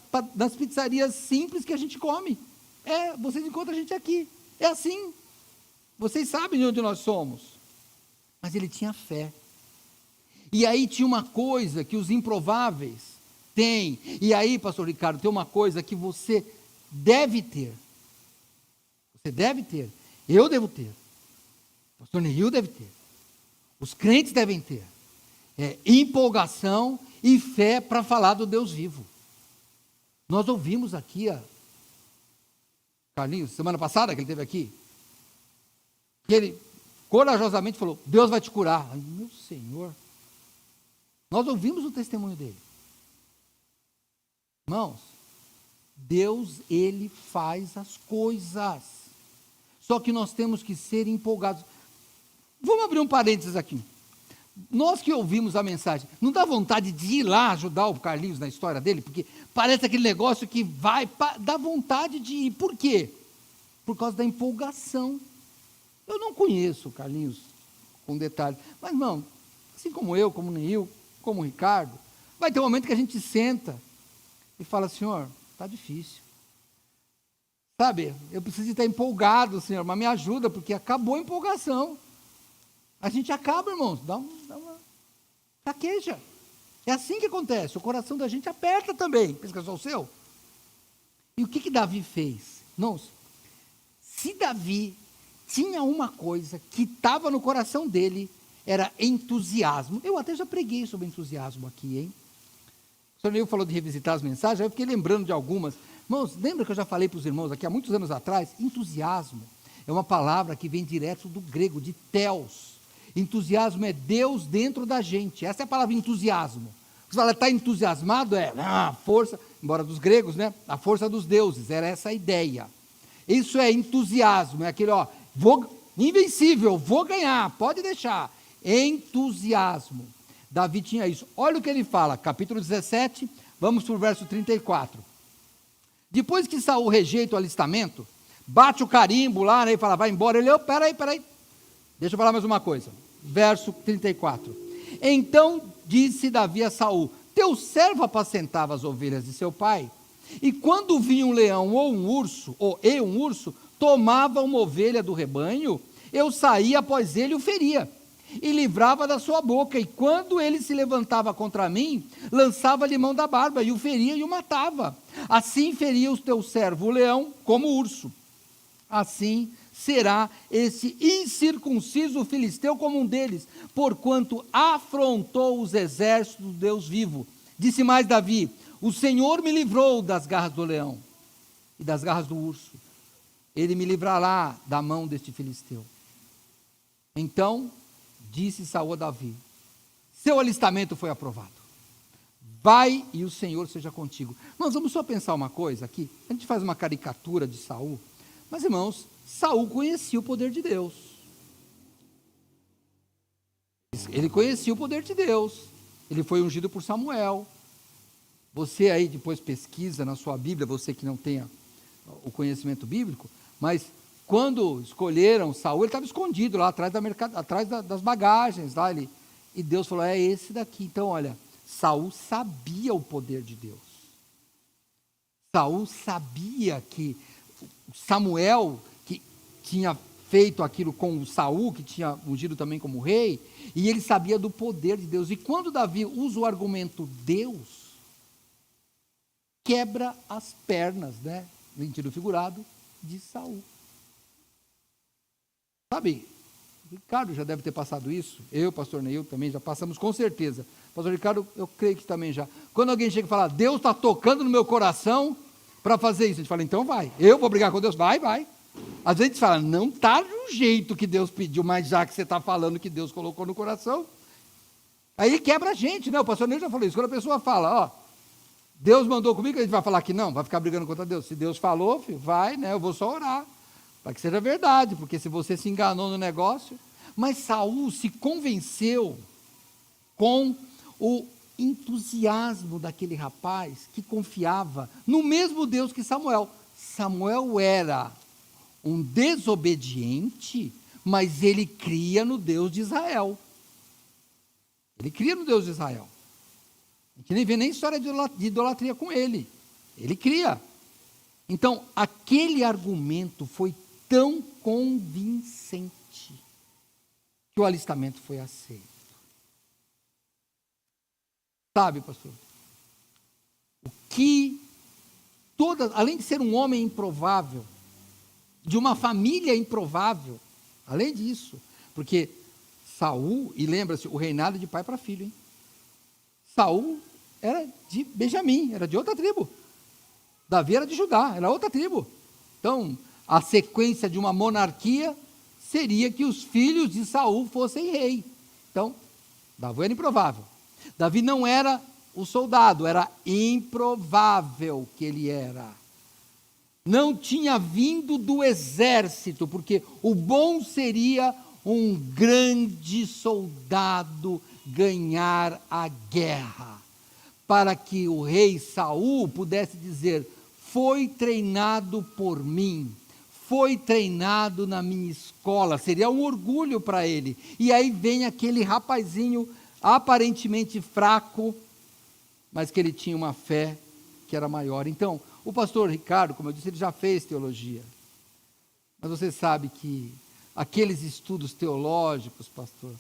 Speaker 1: pizzarias simples que a gente come. Vocês encontram a gente aqui. É assim. Vocês sabem de onde nós somos. Mas ele tinha fé. E aí tinha uma coisa que os improváveis têm. E aí, pastor Ricardo, tem uma coisa que você deve ter. Você deve ter. Eu devo ter. O pastor Neil deve ter. Os crentes devem ter. Empolgação e fé para falar do Deus vivo. Nós ouvimos aqui, Carlinhos, semana passada que ele esteve aqui, que ele corajosamente falou, Deus vai te curar. Ai, meu Senhor. Nós ouvimos o testemunho dele. Irmãos, Deus, ele faz as coisas. Só que nós temos que ser empolgados. Vamos abrir um parênteses aqui. Nós que ouvimos a mensagem, não dá vontade de ir lá ajudar o Carlinhos na história dele? Porque parece aquele negócio que dá vontade de ir. Por quê? Por causa da empolgação. Eu não conheço o Carlinhos com detalhe. Mas, irmão, assim como eu, como o Neil, como o Ricardo, vai ter um momento que a gente senta e fala, Senhor, está difícil. Sabe, eu preciso estar empolgado, Senhor, mas me ajuda, porque acabou a empolgação. A gente acaba, irmãos, dá uma fraqueja. É assim que acontece, o coração da gente aperta também. Pensa que é só o seu? E o que Davi fez? Irmãos, se Davi tinha uma coisa que estava no coração dele, era entusiasmo. Eu até já preguei sobre entusiasmo aqui, hein? O senhor Neil falou de revisitar as mensagens, eu fiquei lembrando de algumas. Irmãos, lembra que eu já falei para os irmãos aqui há muitos anos atrás? Entusiasmo é uma palavra que vem direto do grego, de theos. Entusiasmo é Deus dentro da gente. Essa é a palavra entusiasmo. Você fala, está entusiasmado? Força, embora dos gregos, né? A força dos deuses, era essa a ideia. Isso é entusiasmo, é aquele, invencível, vou ganhar, pode deixar. Entusiasmo. Davi tinha isso. Olha o que ele fala, capítulo 17, vamos para o verso 34. Depois que Saul rejeita o alistamento, bate o carimbo lá, né, e fala, vai embora. Ele, peraí. Deixa eu falar mais uma coisa. Verso 34. Então disse Davi a Saul, teu servo apacentava as ovelhas de seu pai, e quando vinha um leão ou um urso, tomava uma ovelha do rebanho, eu saía após ele e o feria, e livrava da sua boca, e quando ele se levantava contra mim, lançava-lhe mão da barba, e o feria e o matava. Assim feria o teu servo o leão como o urso. Assim será esse incircunciso filisteu como um deles, porquanto afrontou os exércitos do Deus vivo. Disse mais Davi, o Senhor me livrou das garras do leão e das garras do urso. Ele me livrará da mão deste filisteu. Então disse Saul a Davi, seu alistamento foi aprovado. Vai e o Senhor seja contigo. Nós vamos só pensar uma coisa aqui. A gente faz uma caricatura de Saul. Mas, irmãos, Saul conhecia o poder de Deus. Ele conhecia o poder de Deus. Ele foi ungido por Samuel. Você aí depois pesquisa na sua Bíblia, você que não tenha o conhecimento bíblico, mas quando escolheram Saul, ele estava escondido lá atrás, das bagagens. Lá, e Deus falou, é esse daqui. Então, olha, Saul sabia o poder de Deus. Saul sabia que Samuel, que tinha feito aquilo com Saul, que tinha ungido também como rei, e ele sabia do poder de Deus. E quando Davi usa o argumento Deus, quebra as pernas, né, no sentido figurado, de Saul. Sabe, o Ricardo já deve ter passado isso, eu, pastor Neil, também já passamos com certeza. Pastor Ricardo, eu creio que também já. Quando alguém chega e fala, Deus está tocando no meu coração para fazer isso, a gente fala, então vai, eu vou brigar com Deus, vai. Às vezes a gente fala, não está do jeito que Deus pediu, mas já que você está falando que Deus colocou no coração, aí quebra a gente, né? O pastor Neil já falou isso, quando a pessoa fala, Deus mandou comigo, a gente vai falar que não, vai ficar brigando contra Deus. Se Deus falou, filho, vai, né? Eu vou só orar. para que seja verdade, porque se você se enganou no negócio. Mas Saul se convenceu com o entusiasmo daquele rapaz que confiava no mesmo Deus que Samuel. Samuel era um desobediente, mas ele cria no Deus de Israel. Ele cria no Deus de Israel. A gente nem vê nem história de idolatria com ele. Ele cria. Então, aquele argumento foi tão convincente que o alistamento foi aceito. Sabe, pastor? O que além de ser um homem improvável, de uma família improvável, além disso, porque Saul, e lembra-se, o reinado de pai para filho, hein? Saul era de Benjamim, era de outra tribo. Davi era de Judá, era outra tribo. Então, a sequência de uma monarquia seria que os filhos de Saul fossem rei. Então, Davi era improvável. Davi não era o soldado, era improvável que ele era. Não tinha vindo do exército, porque o bom seria um grande soldado ganhar a guerra, para que o rei Saul pudesse dizer: foi treinado por mim, foi treinado na minha escola, seria um orgulho para ele. E aí vem aquele rapazinho aparentemente fraco, mas que ele tinha uma fé que era maior. Então, o pastor Ricardo, como eu disse, ele já fez teologia, mas você sabe que aqueles estudos teológicos, pastor,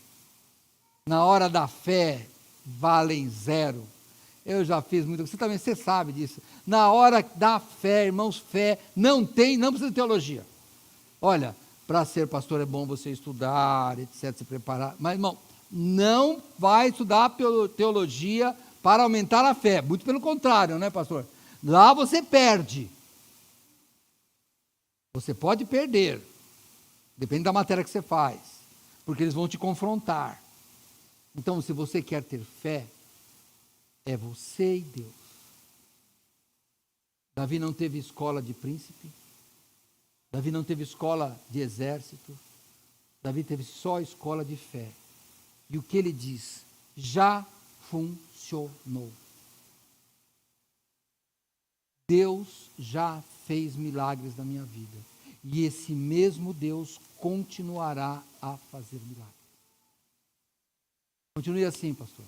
Speaker 1: na hora da fé, valem zero. Eu já fiz muito, você sabe disso. Na hora da fé, irmãos, fé não precisa de teologia. Olha, para ser pastor é bom você estudar, etc., se preparar. Mas, irmão, não vai estudar teologia para aumentar a fé. Muito pelo contrário, né, pastor? Lá você perde. Você pode perder. Depende da matéria que você faz. Porque eles vão te confrontar. Então, se você quer ter fé, é você e Deus. Davi não teve escola de príncipe. Davi não teve escola de exército. Davi teve só escola de fé. E o que ele diz? Já funcionou. Deus já fez milagres na minha vida. E esse mesmo Deus continuará a fazer milagres. Continue assim, pastor.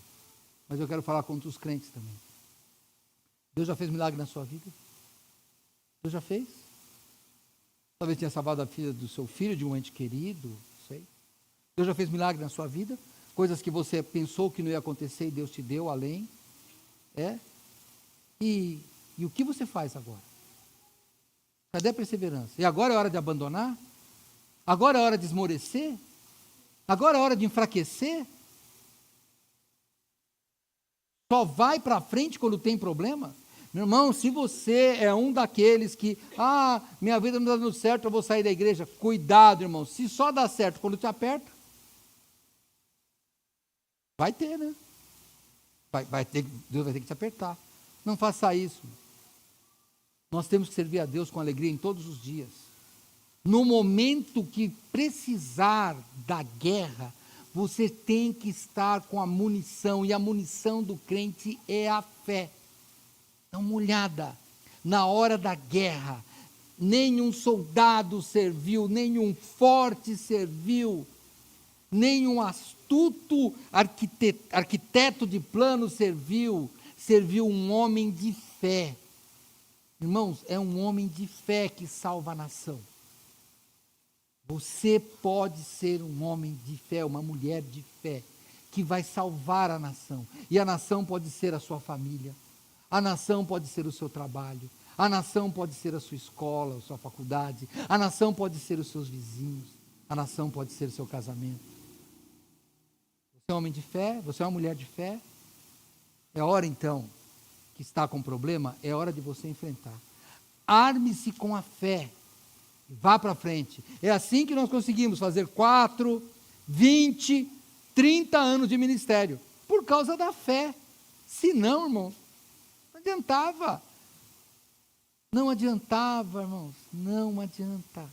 Speaker 1: Mas eu quero falar contra os crentes também. Deus já fez milagre na sua vida? Deus já fez? Talvez tenha salvado a filha do seu filho, de um ente querido, não sei. Deus já fez milagre na sua vida? Coisas que você pensou que não ia acontecer e Deus te deu além. E o que você faz agora? Cadê a perseverança? E agora é hora de abandonar? Agora é hora de esmorecer? Agora é hora de enfraquecer? Só vai para frente quando tem problema? Meu irmão, se você é um daqueles que, minha vida não está dando certo, eu vou sair da igreja. Cuidado, irmão, se só dá certo quando te aperta, vai ter, né? Deus vai ter que te apertar. Não faça isso. Nós temos que servir a Deus com alegria em todos os dias. No momento que precisar da guerra, você tem que estar com a munição, e a munição do crente é a fé. Dá uma olhada, na hora da guerra, nenhum soldado serviu, nenhum forte serviu, nenhum astuto arquiteto de plano serviu um homem de fé. Irmãos, é um homem de fé que salva a nação. Você pode ser um homem de fé, uma mulher de fé, que vai salvar a nação. E a nação pode ser a sua família, a nação pode ser o seu trabalho, a nação pode ser a sua escola, a sua faculdade, a nação pode ser os seus vizinhos, a nação pode ser o seu casamento. Você é um homem de fé? Você é uma mulher de fé? É hora então, que está com problema, é hora de você enfrentar. Arme-se com a fé. Vá para frente. É assim que nós conseguimos fazer 4, 20, 30 anos de ministério. Por causa da fé. Se não, irmãos, não adiantava. Não adiantava, irmãos. Não adianta.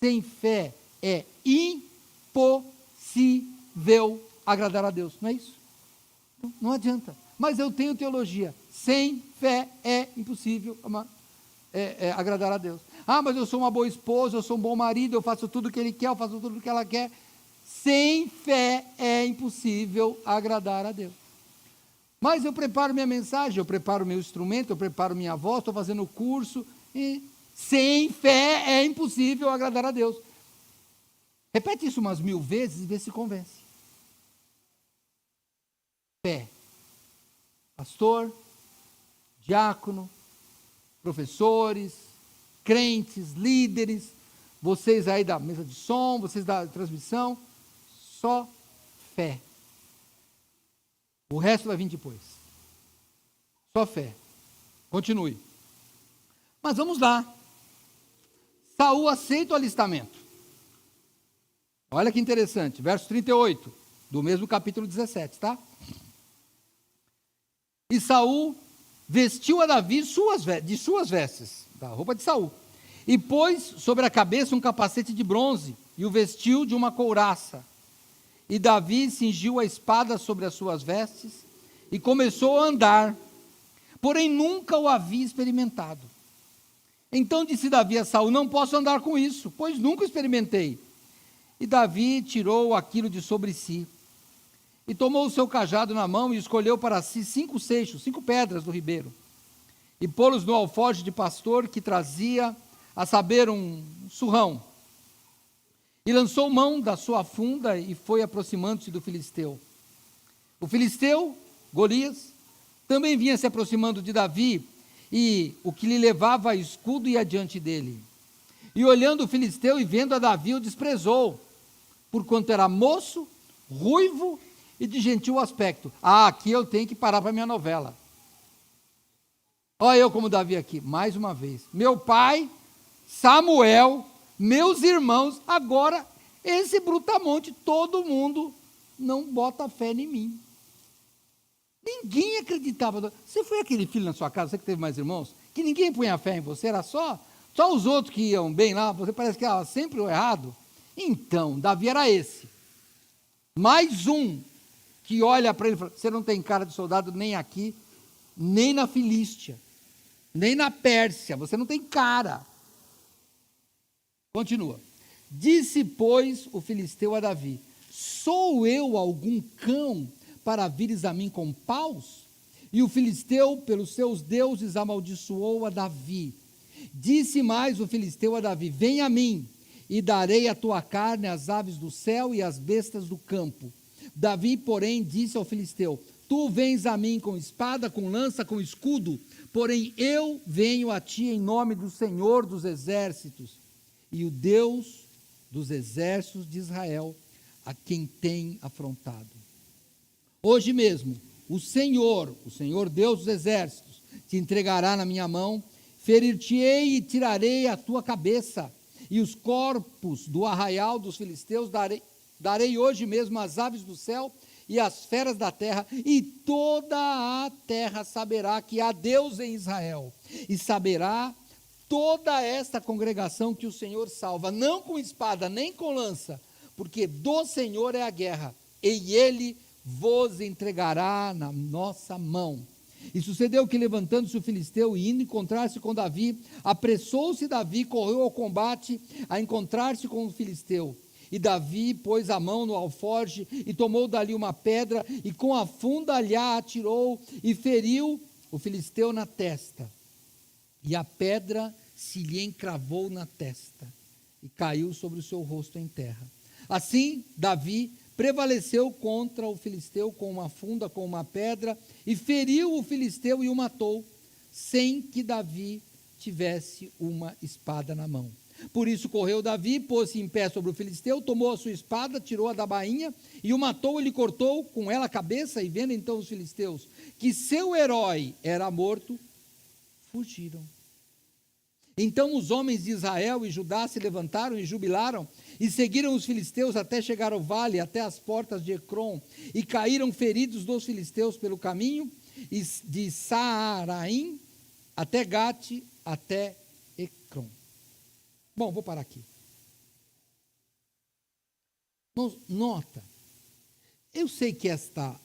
Speaker 1: Sem fé é impossível agradar a Deus, não é isso? Não adianta. Mas eu tenho teologia. Sem fé é impossível agradar a Deus. Ah, mas eu sou uma boa esposa, eu sou um bom marido, eu faço tudo o que ele quer, eu faço tudo o que ela quer. Sem fé é impossível agradar a Deus. Mas eu preparo minha mensagem, eu preparo meu instrumento, eu preparo minha voz, estou fazendo curso, e sem fé é impossível agradar a Deus. Repete isso umas 1000 vezes e vê se convence. Fé. Pastor, diácono, professores, crentes, líderes, vocês aí da mesa de som, vocês da transmissão, só fé. O resto vai vir depois. Só fé. Continue. Mas vamos lá. Saul aceita o alistamento. Olha que interessante, verso 38, do mesmo capítulo 17, tá? E Saul vestiu a Davi de suas vestes, da roupa de Saul, e pôs sobre a cabeça um capacete de bronze, e o vestiu de uma couraça. E Davi cingiu a espada sobre as suas vestes, e começou a andar, porém nunca o havia experimentado. Então disse Davi a Saul: não posso andar com isso, pois nunca experimentei. E Davi tirou aquilo de sobre si, e tomou o seu cajado na mão, e escolheu para si 5 seixos, 5 pedras do ribeiro, e pô-los no alforje de pastor que trazia, a saber, um surrão. E lançou mão da sua funda, e foi aproximando-se do filisteu. O filisteu, Golias, também vinha se aproximando de Davi, e o que lhe levava escudo ia diante dele. E olhando o filisteu e vendo a Davi, o desprezou, porquanto era moço, ruivo e de gentil aspecto. Ah, aqui eu tenho que parar para a minha novela. Olha eu como Davi aqui, mais uma vez. Meu pai, Samuel, meus irmãos, agora esse brutamonte, todo mundo não bota fé em mim. Ninguém acreditava. Você foi aquele filho na sua casa, você que teve mais irmãos, que ninguém punha fé em você, era só os outros que iam bem lá, você parece que era sempre o errado. Então, Davi era esse. Mais um que olha para ele e fala: você não tem cara de soldado nem aqui, nem na Filístia, nem na Pérsia, você não tem cara. Continua. Disse, pois, o filisteu a Davi: sou eu algum cão para vires a mim com paus? E o filisteu, pelos seus deuses, amaldiçoou a Davi. Disse mais o filisteu a Davi: vem a mim, e darei a tua carne às aves do céu e às bestas do campo. Davi, porém, disse ao filisteu: tu vens a mim com espada, com lança, com escudo, porém eu venho a ti em nome do Senhor dos exércitos, e o Deus dos exércitos de Israel, a quem tem afrontado. Hoje mesmo, o Senhor Deus dos exércitos, te entregará na minha mão, ferir-te-ei e tirarei a tua cabeça, e os corpos do arraial dos filisteus darei hoje mesmo às aves do céu e às feras da terra, e toda a terra saberá que há Deus em Israel, e saberá toda esta congregação que o Senhor salva, não com espada, nem com lança, porque do Senhor é a guerra, e Ele vos entregará na nossa mão. E sucedeu que, levantando-se o filisteu e indo encontrar-se com Davi, apressou-se Davi, correu ao combate a encontrar-se com o filisteu. E Davi pôs a mão no alforje e tomou dali uma pedra, e com a funda lhe atirou e feriu o filisteu na testa. E a pedra se lhe encravou na testa e caiu sobre o seu rosto em terra. Assim, Davi prevaleceu contra o filisteu com uma funda, com uma pedra, e feriu o filisteu e o matou, sem que Davi tivesse uma espada na mão. Por isso correu Davi, pôs-se em pé sobre o filisteu, tomou a sua espada, tirou-a da bainha e o matou, e lhe cortou com ela a cabeça. E vendo então os filisteus que seu herói era morto, fugiram. Então os homens de Israel e Judá se levantaram e jubilaram, e seguiram os filisteus até chegar ao vale, até as portas de Ecrom, e caíram feridos dos filisteus pelo caminho, de Saaraim até Gate, até Ecrom. Bom, vou parar aqui. Irmãos, nota, eu sei que esta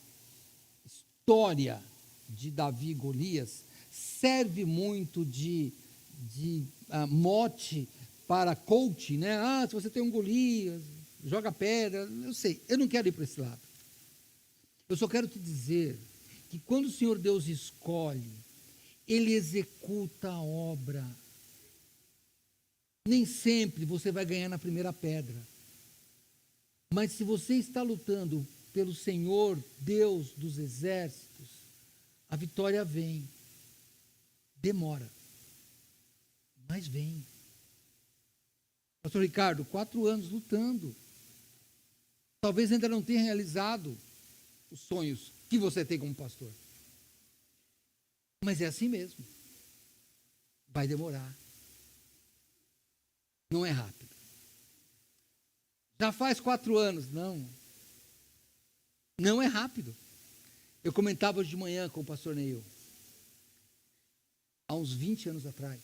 Speaker 1: história de Davi e Golias serve muito de mote para coach, né? Se você tem um Golias, joga pedra, eu sei, eu não quero ir para esse lado. Eu só quero te dizer que quando o Senhor Deus escolhe, Ele executa a obra. Nem sempre você vai ganhar na primeira pedra. Mas se você está lutando pelo Senhor, Deus dos exércitos, a vitória vem. Demora, mas vem. Pastor Ricardo, 4 anos lutando. Talvez ainda não tenha realizado os sonhos que você tem como pastor. Mas é assim mesmo. Vai demorar. Não é rápido. Já faz 4 anos. Não. Não é rápido. Eu comentava hoje de manhã com o pastor Neil. Há uns 20 anos atrás,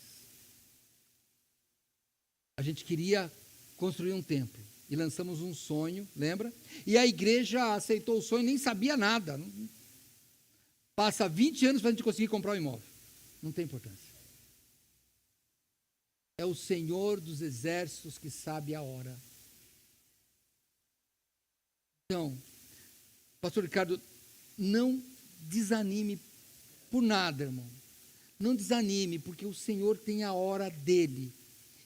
Speaker 1: a gente queria construir um templo. E lançamos um sonho, lembra? E a igreja aceitou o sonho, nem sabia nada. Passa 20 anos para a gente conseguir comprar um imóvel. Não tem importância. É o Senhor dos exércitos que sabe a hora. Então, pastor Ricardo, não desanime por nada, irmão. Não desanime, porque o Senhor tem a hora dele.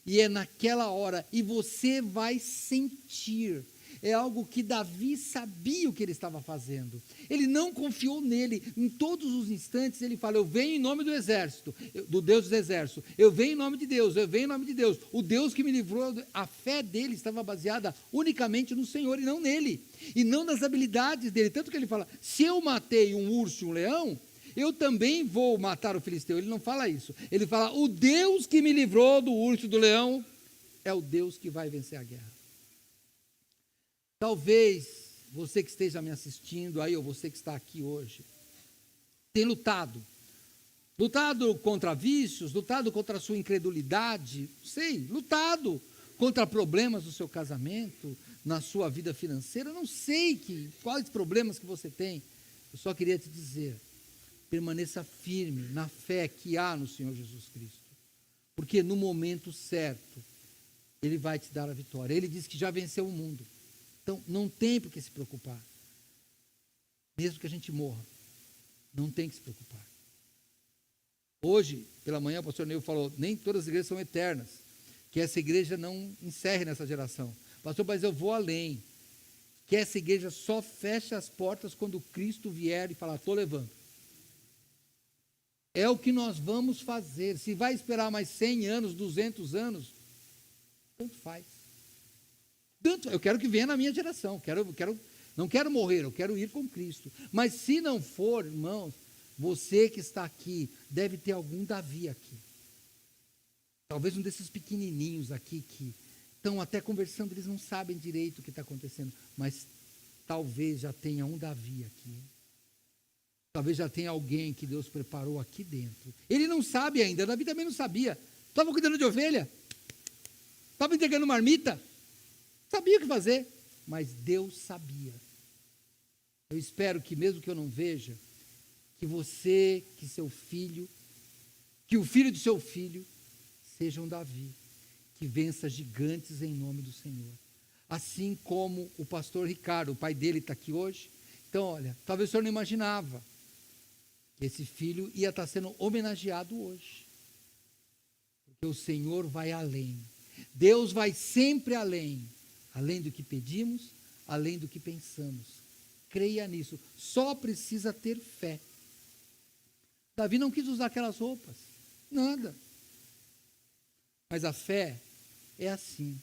Speaker 1: E é naquela hora, e você vai sentir. É algo que Davi sabia o que ele estava fazendo. Ele não confiou nele. Em todos os instantes ele fala, eu venho em nome do exército, do Deus dos exércitos. Eu venho em nome de Deus, eu venho em nome de Deus. O Deus que me livrou, a fé dele estava baseada unicamente no Senhor e não nele. E não nas habilidades dele. Tanto que ele fala, se eu matei um urso e um leão, eu também vou matar o filisteu. Ele não fala isso. Ele fala, o Deus que me livrou do urso e do leão é o Deus que vai vencer a guerra. Talvez você que esteja me assistindo aí, ou você que está aqui hoje, tem lutado contra vícios, lutado contra a sua incredulidade, lutado contra problemas do seu casamento, na sua vida financeira, não sei quais problemas que você tem. Eu só queria te dizer, permaneça firme na fé que há no Senhor Jesus Cristo, porque no momento certo, Ele vai te dar a vitória. Ele disse que já venceu o mundo, então não tem por que se preocupar, mesmo que a gente morra, não tem que se preocupar. Hoje, pela manhã, o pastor Neil falou, nem todas as igrejas são eternas, que essa igreja não encerre nessa geração. Pastor, mas eu vou além, que essa igreja só feche as portas quando Cristo vier e falar, estou levando. É o que nós vamos fazer. Se vai esperar mais 100 anos, 200 anos, tanto faz. Eu quero que venha na minha geração. Não quero morrer, eu quero ir com Cristo. Mas se não for, irmãos, você que está aqui, deve ter algum Davi aqui. Talvez um desses pequenininhos aqui que estão até conversando, eles não sabem direito o que está acontecendo. Mas talvez já tenha um Davi aqui. Talvez já tenha alguém que Deus preparou aqui dentro. Ele não sabe ainda, Davi também não sabia. Estava cuidando de ovelha, estava entregando marmita, sabia o que fazer, mas Deus sabia. Eu espero que mesmo que eu não veja, que você, que seu filho, que o filho de seu filho, seja um Davi, que vença gigantes em nome do Senhor. Assim como o pastor Ricardo, o pai dele está aqui hoje. Então, olha, talvez o senhor não imaginava, esse filho ia estar sendo homenageado hoje, porque o Senhor vai além, Deus vai sempre além do que pedimos, além do que pensamos, creia nisso, só precisa ter fé. Davi não quis usar aquelas roupas, nada, mas a fé é assim.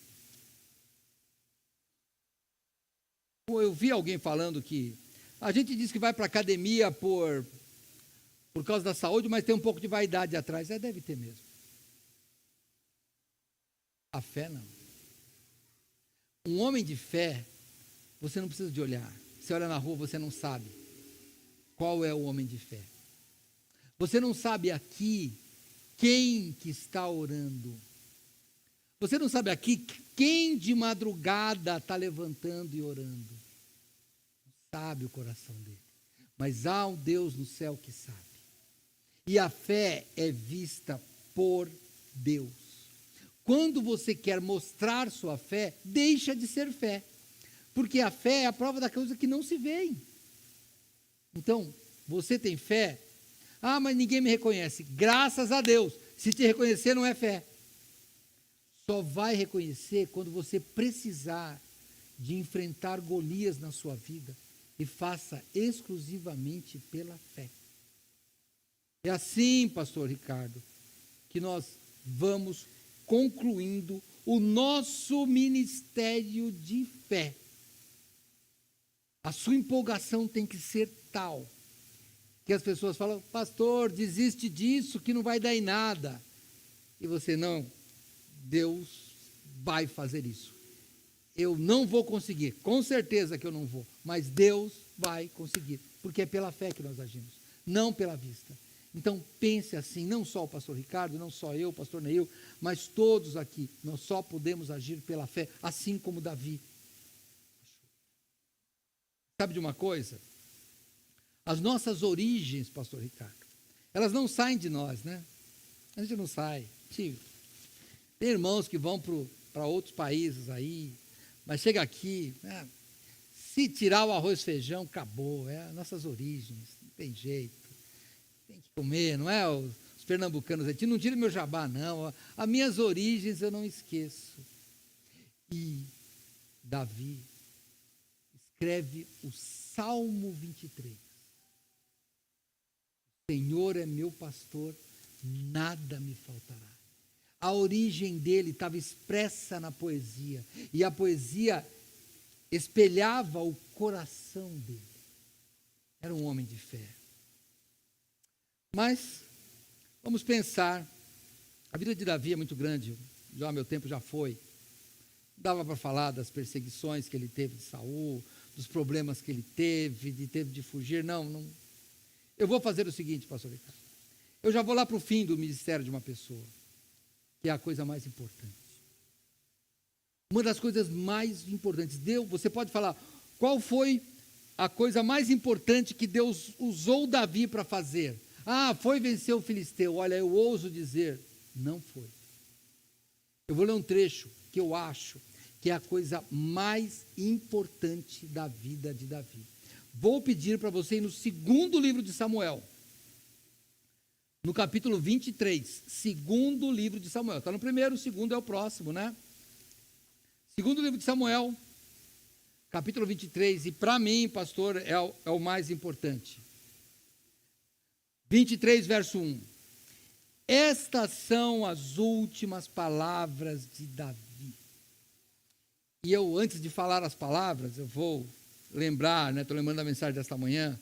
Speaker 1: Eu vi alguém falando que a gente diz que vai para a academia por causa da saúde, mas tem um pouco de vaidade atrás. Deve ter mesmo. A fé não. Um homem de fé, você não precisa de olhar. Você olha na rua, você não sabe qual é o homem de fé. Você não sabe aqui quem que está orando. Você não sabe aqui quem de madrugada está levantando e orando? Sabe o coração dele. Mas há um Deus no céu que sabe. E a fé é vista por Deus. Quando você quer mostrar sua fé, deixa de ser fé. Porque a fé é a prova da coisa que não se vê. Então, você tem fé? Ah, mas ninguém me reconhece. Graças a Deus. Se te reconhecer, não é fé. Só vai reconhecer quando você precisar de enfrentar Golias na sua vida e faça exclusivamente pela fé. É assim, pastor Ricardo, que nós vamos concluindo o nosso ministério de fé. A sua empolgação tem que ser tal que as pessoas falam, pastor, desiste disso que não vai dar em nada. E você, não, Deus vai fazer isso. Eu não vou conseguir, com certeza que eu não vou, mas Deus vai conseguir, porque é pela fé que nós agimos, não pela vista. Então pense assim, não só o pastor Ricardo, não só eu, o pastor Neil, mas todos aqui, nós só podemos agir pela fé, assim como Davi. Sabe de uma coisa? As nossas origens, pastor Ricardo, elas não saem de nós, né? A gente não sai. Tem irmãos que vão para outros países aí, mas chega aqui, né? Se tirar o arroz e feijão, acabou, é as nossas origens, não tem jeito, tem que comer, não é? Os pernambucanos, não tira meu jabá não, as minhas origens eu não esqueço. E Davi escreve o Salmo 23. O Senhor é meu pastor, nada me faltará. A origem dele estava expressa na poesia, e a poesia espelhava o coração dele. Era um homem de fé. Mas, vamos pensar, a vida de Davi é muito grande, já meu tempo já foi. Dava para falar das perseguições que ele teve de Saul, dos problemas que ele teve de fugir, não. Eu vou fazer o seguinte, pastor Ricardo, eu já vou lá para o fim do ministério de uma pessoa, que é a coisa mais importante. Uma das coisas mais importantes, você pode falar, qual foi a coisa mais importante que Deus usou Davi para fazer? Ah, foi vencer o filisteu. Olha, eu ouso dizer, não foi. Eu vou ler um trecho que eu acho que é a coisa mais importante da vida de Davi. Vou pedir para você ir no segundo livro de Samuel, no capítulo 23, segundo livro de Samuel. Está no primeiro, o segundo é o próximo, né? Segundo livro de Samuel, capítulo 23, e para mim, pastor, é o mais importante. 23, verso 1. Estas são as últimas palavras de Davi. E eu, antes de falar as palavras, eu vou lembrar, né? Estou lembrando da mensagem desta manhã.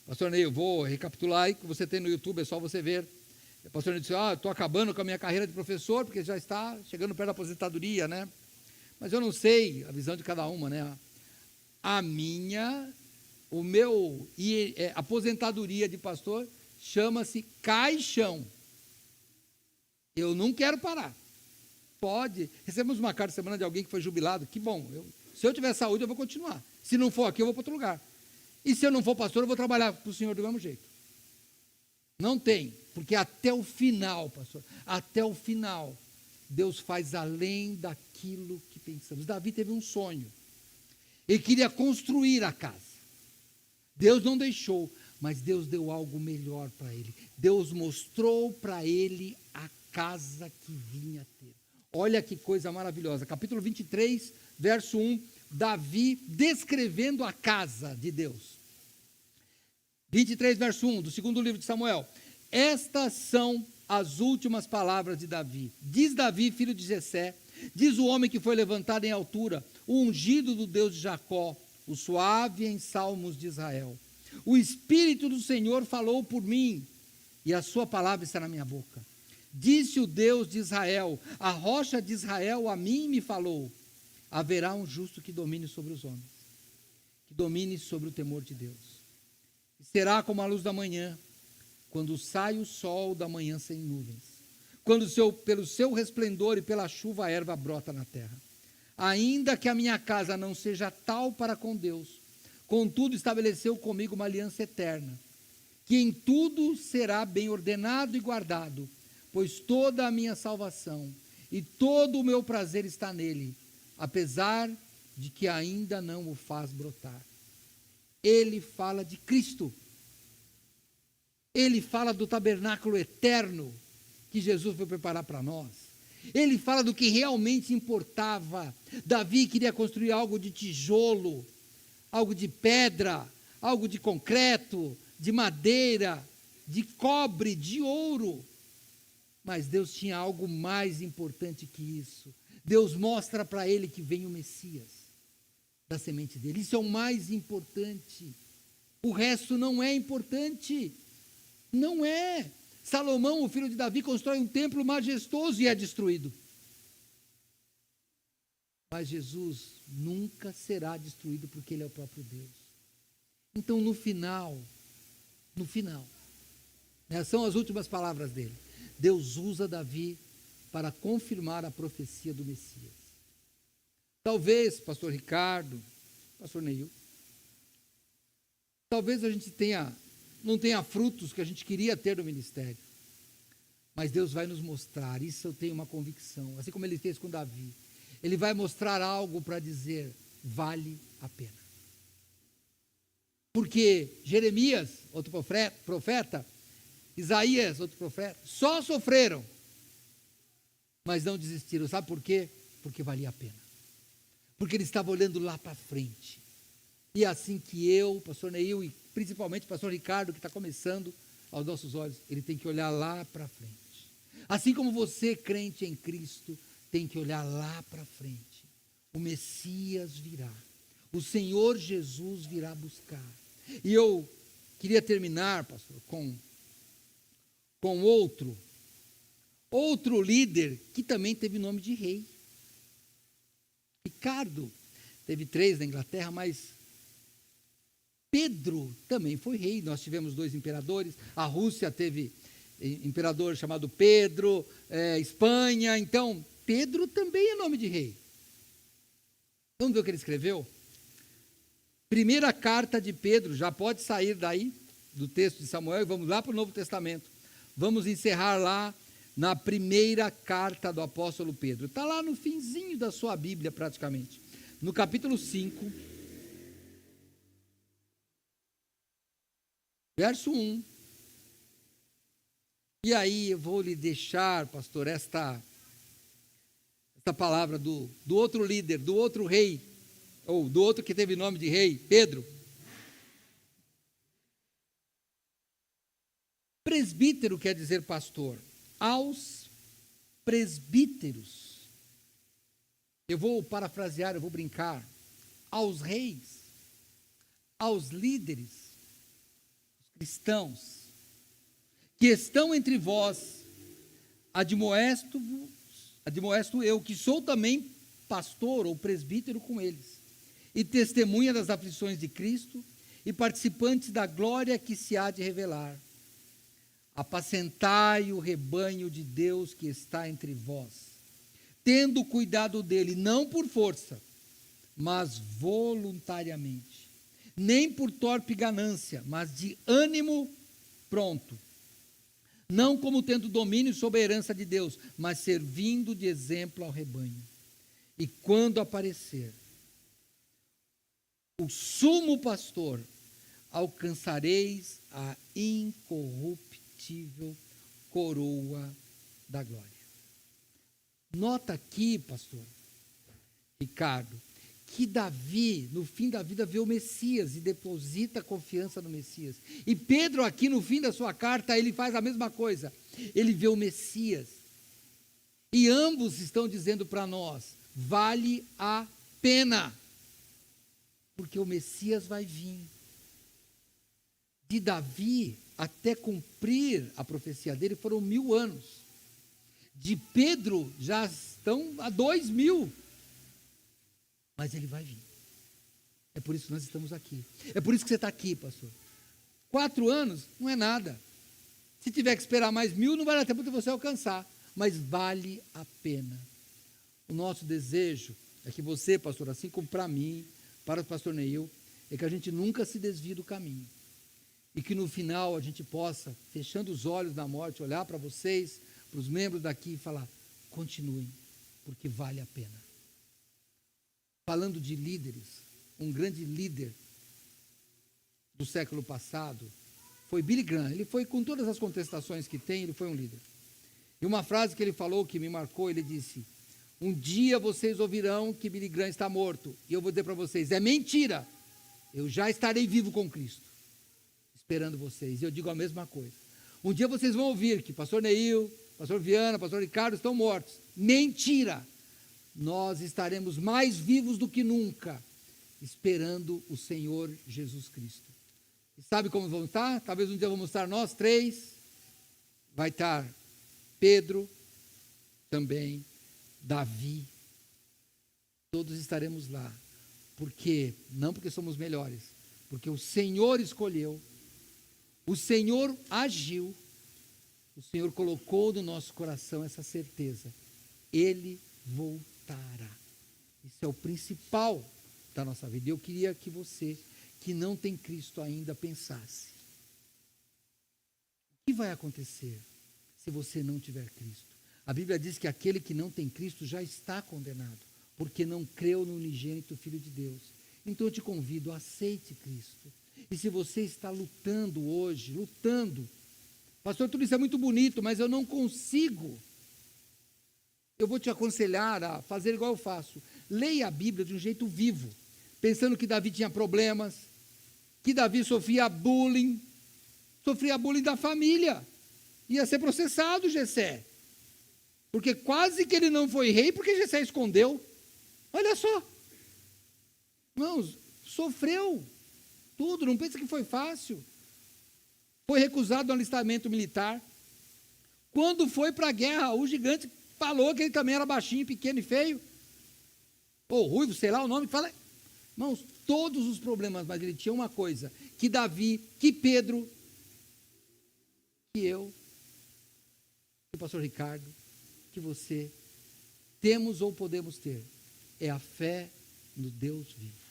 Speaker 1: Pastor Ney, eu vou recapitular aí, que você tem no YouTube, é só você ver. O pastor Ney disse, estou acabando com a minha carreira de professor, porque já está chegando perto da aposentadoria, né? Mas eu não sei a visão de cada uma, né? Aposentadoria de pastor chama-se caixão. Eu não quero parar. Pode. Recebemos uma carta semana de alguém que foi jubilado. Que bom. Se eu tiver saúde, eu vou continuar. Se não for aqui, eu vou para outro lugar. E se eu não for pastor, eu vou trabalhar para o Senhor do mesmo jeito. Não tem. Porque até o final, pastor, até o final, Deus faz além daquilo que pensamos. Davi teve um sonho. Ele queria construir a casa. Deus não deixou, mas Deus deu algo melhor para ele. Deus mostrou para ele a casa que vinha ter. Olha que coisa maravilhosa. Capítulo 23, verso 1, Davi descrevendo a casa de Deus. 23, verso 1, do segundo livro de Samuel. Estas são as últimas palavras de Davi. Diz Davi, filho de Jessé, diz o homem que foi levantado em altura, o ungido do Deus de Jacó, o suave em salmos de Israel. O Espírito do Senhor falou por mim, e a sua palavra está na minha boca. Disse o Deus de Israel, a rocha de Israel a mim me falou, haverá um justo que domine sobre os homens, que domine sobre o temor de Deus. E será como a luz da manhã, quando sai o sol da manhã sem nuvens, quando pelo seu resplendor e pela chuva a erva brota na terra. Ainda que a minha casa não seja tal para com Deus, contudo estabeleceu comigo uma aliança eterna, que em tudo será bem ordenado e guardado, pois toda a minha salvação e todo o meu prazer está nele, apesar de que ainda não o faz brotar. Ele fala de Cristo. Ele fala do tabernáculo eterno que Jesus foi preparar para nós. Ele fala do que realmente importava. Davi queria construir algo de tijolo, algo de pedra, algo de concreto, de madeira, de cobre, de ouro. Mas Deus tinha algo mais importante que isso. Deus mostra para ele que vem o Messias da semente dele. Isso é o mais importante. O resto não é importante. Não é. Salomão, o filho de Davi, constrói um templo majestoso e é destruído. Mas Jesus nunca será destruído porque ele é o próprio Deus. Então, no final, são as últimas palavras dele. Deus usa Davi para confirmar a profecia do Messias. Talvez, pastor Ricardo, pastor Neil, talvez a gente não tenha frutos que a gente queria ter no ministério. Mas Deus vai nos mostrar, isso eu tenho uma convicção, assim como ele fez com Davi. Ele vai mostrar algo para dizer, vale a pena. Porque Jeremias, outro profeta, Isaías, outro profeta, só sofreram, mas não desistiram. Sabe por quê? Porque valia a pena. Porque ele estava olhando lá para frente. E é assim que eu, pastor Neil, e principalmente o pastor Ricardo, que está começando aos nossos olhos, ele tem que olhar lá para frente. Assim como você, crente em Cristo, tem que olhar lá para frente. O Messias virá. O Senhor Jesus virá buscar. E eu queria terminar, pastor, com outro líder que também teve nome de rei. Ricardo teve 3 na Inglaterra, mas Pedro também foi rei. Nós tivemos 2 imperadores. A Rússia teve imperador chamado Pedro, Espanha. Então, Pedro também é nome de rei. Vamos ver o que ele escreveu? Primeira carta de Pedro, já pode sair daí, do texto de Samuel, e vamos lá para o Novo Testamento. Vamos encerrar lá na primeira carta do apóstolo Pedro. Está lá no finzinho da sua Bíblia, praticamente. No capítulo 5, verso 1. E aí eu vou lhe deixar, pastor, esta palavra do outro líder, do outro rei, ou do outro que teve nome de rei, Pedro. Presbítero quer dizer pastor. Aos presbíteros, eu vou parafrasear, eu vou brincar, aos reis, aos líderes, cristãos, que estão entre vós, admoesto eu, que sou também pastor ou presbítero com eles, e testemunha das aflições de Cristo, e participante da glória que se há de revelar. Apacentai o rebanho de Deus que está entre vós, tendo cuidado dele, não por força, mas voluntariamente, nem por torpe ganância, mas de ânimo pronto, não como tendo domínio sobre a herança de Deus, mas servindo de exemplo ao rebanho. E quando aparecer o sumo pastor, alcançareis a incorruptível coroa da glória. Nota aqui, pastor Ricardo, que Davi, no fim da vida, vê o Messias e deposita confiança no Messias. E Pedro, aqui no fim da sua carta, ele faz a mesma coisa. Ele vê o Messias. E ambos estão dizendo para nós, vale a pena, porque o Messias vai vir. De Davi até cumprir a profecia dele foram 1000 anos. De Pedro já estão há 2000. Mas ele vai vir. É por isso que nós estamos aqui. É por isso que você está aqui, pastor. 4 anos não é nada. Se tiver que esperar mais 1000, não vai dar tempo de você alcançar. mas vale a pena. O nosso desejo é que você, pastor, assim como para mim, para o pastor Neil, é que a gente nunca se desvie do caminho. E que no final a gente possa, fechando os olhos da morte, olhar para vocês, para os membros daqui e falar: continuem, porque vale a pena. Falando de líderes, um grande líder do século passado foi Billy Graham. Ele foi, com todas as contestações que tem, ele foi um líder. E uma frase que ele falou que me marcou, ele disse: um dia vocês ouvirão que Billy Graham está morto, e eu vou dizer para vocês: é mentira, eu já estarei vivo com Cristo, esperando vocês. E eu digo a mesma coisa. Um dia vocês vão ouvir que pastor Neil, pastor Viana, pastor Ricardo estão mortos. Mentira, nós estaremos mais vivos do que nunca, esperando o Senhor Jesus Cristo. E sabe como vamos estar? Talvez um dia vamos estar nós três, vai estar Pedro, também Davi, todos estaremos lá. Por quê? Não porque somos melhores, porque o Senhor escolheu, o Senhor agiu, o Senhor colocou no nosso coração essa certeza: Ele voltará. Isso é o principal da nossa vida. Eu queria que você, que não tem Cristo ainda, pensasse: o que vai acontecer se você não tiver Cristo? A Bíblia diz que aquele que não tem Cristo já está condenado, porque não creu no unigênito Filho de Deus. Então eu te convido, aceite Cristo. E se você está lutando hoje, pastor, tudo isso é muito bonito, mas eu não consigo. Eu vou te aconselhar a fazer igual eu faço. Leia a Bíblia de um jeito vivo, pensando que Davi tinha problemas, que Davi sofria bullying da família, ia ser processado Jessé, porque quase que ele não foi rei, porque Jessé escondeu. Olha só, irmãos, sofreu tudo, não pensa que foi fácil. Foi recusado no alistamento militar. Quando foi para a guerra, o gigante falou que ele também era baixinho, pequeno e feio, ou ruivo, sei lá o nome, fala. Irmãos, todos os problemas, mas ele tinha uma coisa, que Davi, que Pedro, que eu, que o pastor Ricardo, que você, temos ou podemos ter, é a fé no Deus vivo.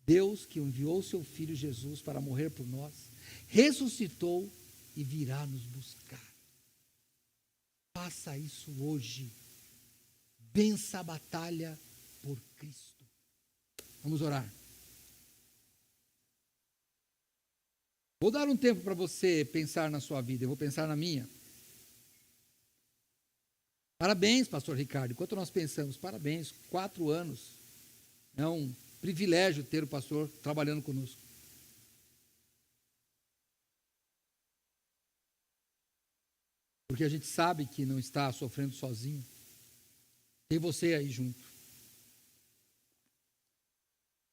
Speaker 1: Deus que enviou seu Filho Jesus para morrer por nós, ressuscitou e virá nos buscar. Faça isso hoje. Vença a batalha por Cristo. Vamos orar. Vou dar um tempo para você pensar na sua vida, eu vou pensar na minha. Parabéns, pastor Ricardo, enquanto nós pensamos, parabéns, 4 anos, é um privilégio ter o pastor trabalhando conosco. Porque a gente sabe que não está sofrendo sozinho, tem você aí junto.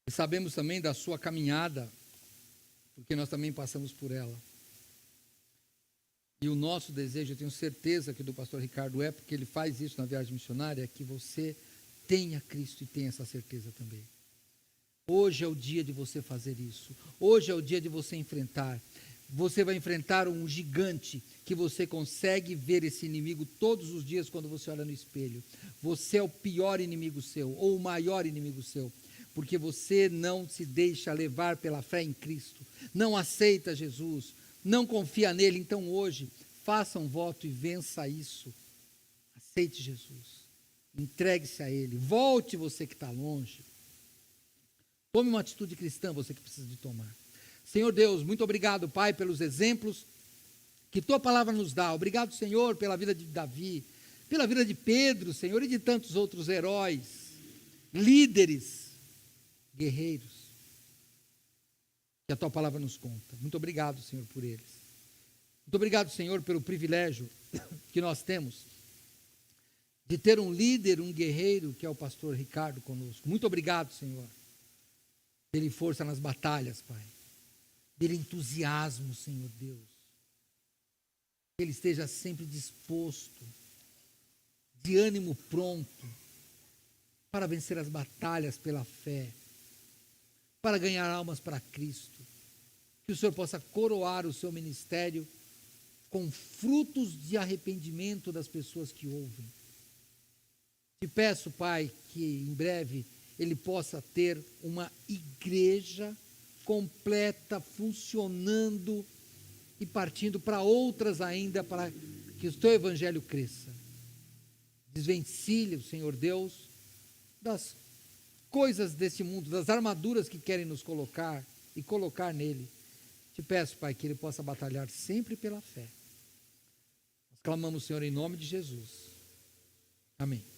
Speaker 1: E sabemos também da sua caminhada, porque nós também passamos por ela. E o nosso desejo, eu tenho certeza que do pastor Ricardo é, porque ele faz isso na viagem missionária, é que você tenha Cristo e tenha essa certeza também. Hoje é o dia de você fazer isso. Hoje é o dia de você enfrentar. Você vai enfrentar um gigante que você consegue ver esse inimigo todos os dias quando você olha no espelho. Você é o pior inimigo seu, ou o maior inimigo seu, porque você não se deixa levar pela fé em Cristo, não aceita Jesus, não confia nele. Então hoje, faça um voto e vença isso. Aceite Jesus, entregue-se a ele, volte você que está longe. Tome uma atitude cristã, você que precisa de tomar. Senhor Deus, muito obrigado, Pai, pelos exemplos que Tua palavra nos dá. Obrigado, Senhor, pela vida de Davi, pela vida de Pedro, Senhor, e de tantos outros heróis, líderes, guerreiros, que a Tua palavra nos conta. Muito obrigado, Senhor, por eles. Muito obrigado, Senhor, pelo privilégio que nós temos de ter um líder, um guerreiro, que é o pastor Ricardo conosco. Muito obrigado, Senhor. Dele força nas batalhas, Pai. Dele entusiasmo, Senhor Deus. Que ele esteja sempre disposto, de ânimo pronto, para vencer as batalhas pela fé, para ganhar almas para Cristo. Que o Senhor possa coroar o seu ministério com frutos de arrependimento das pessoas que ouvem. Te peço, Pai, que em breve ele possa ter uma igreja completa, funcionando e partindo para outras ainda, para que o teu evangelho cresça. Desvencilhe, Senhor Deus, das coisas desse mundo, das armaduras que querem nos colocar e colocar nele. Te peço, Pai, que ele possa batalhar sempre pela fé. Nós clamamos, Senhor, em nome de Jesus. Amém.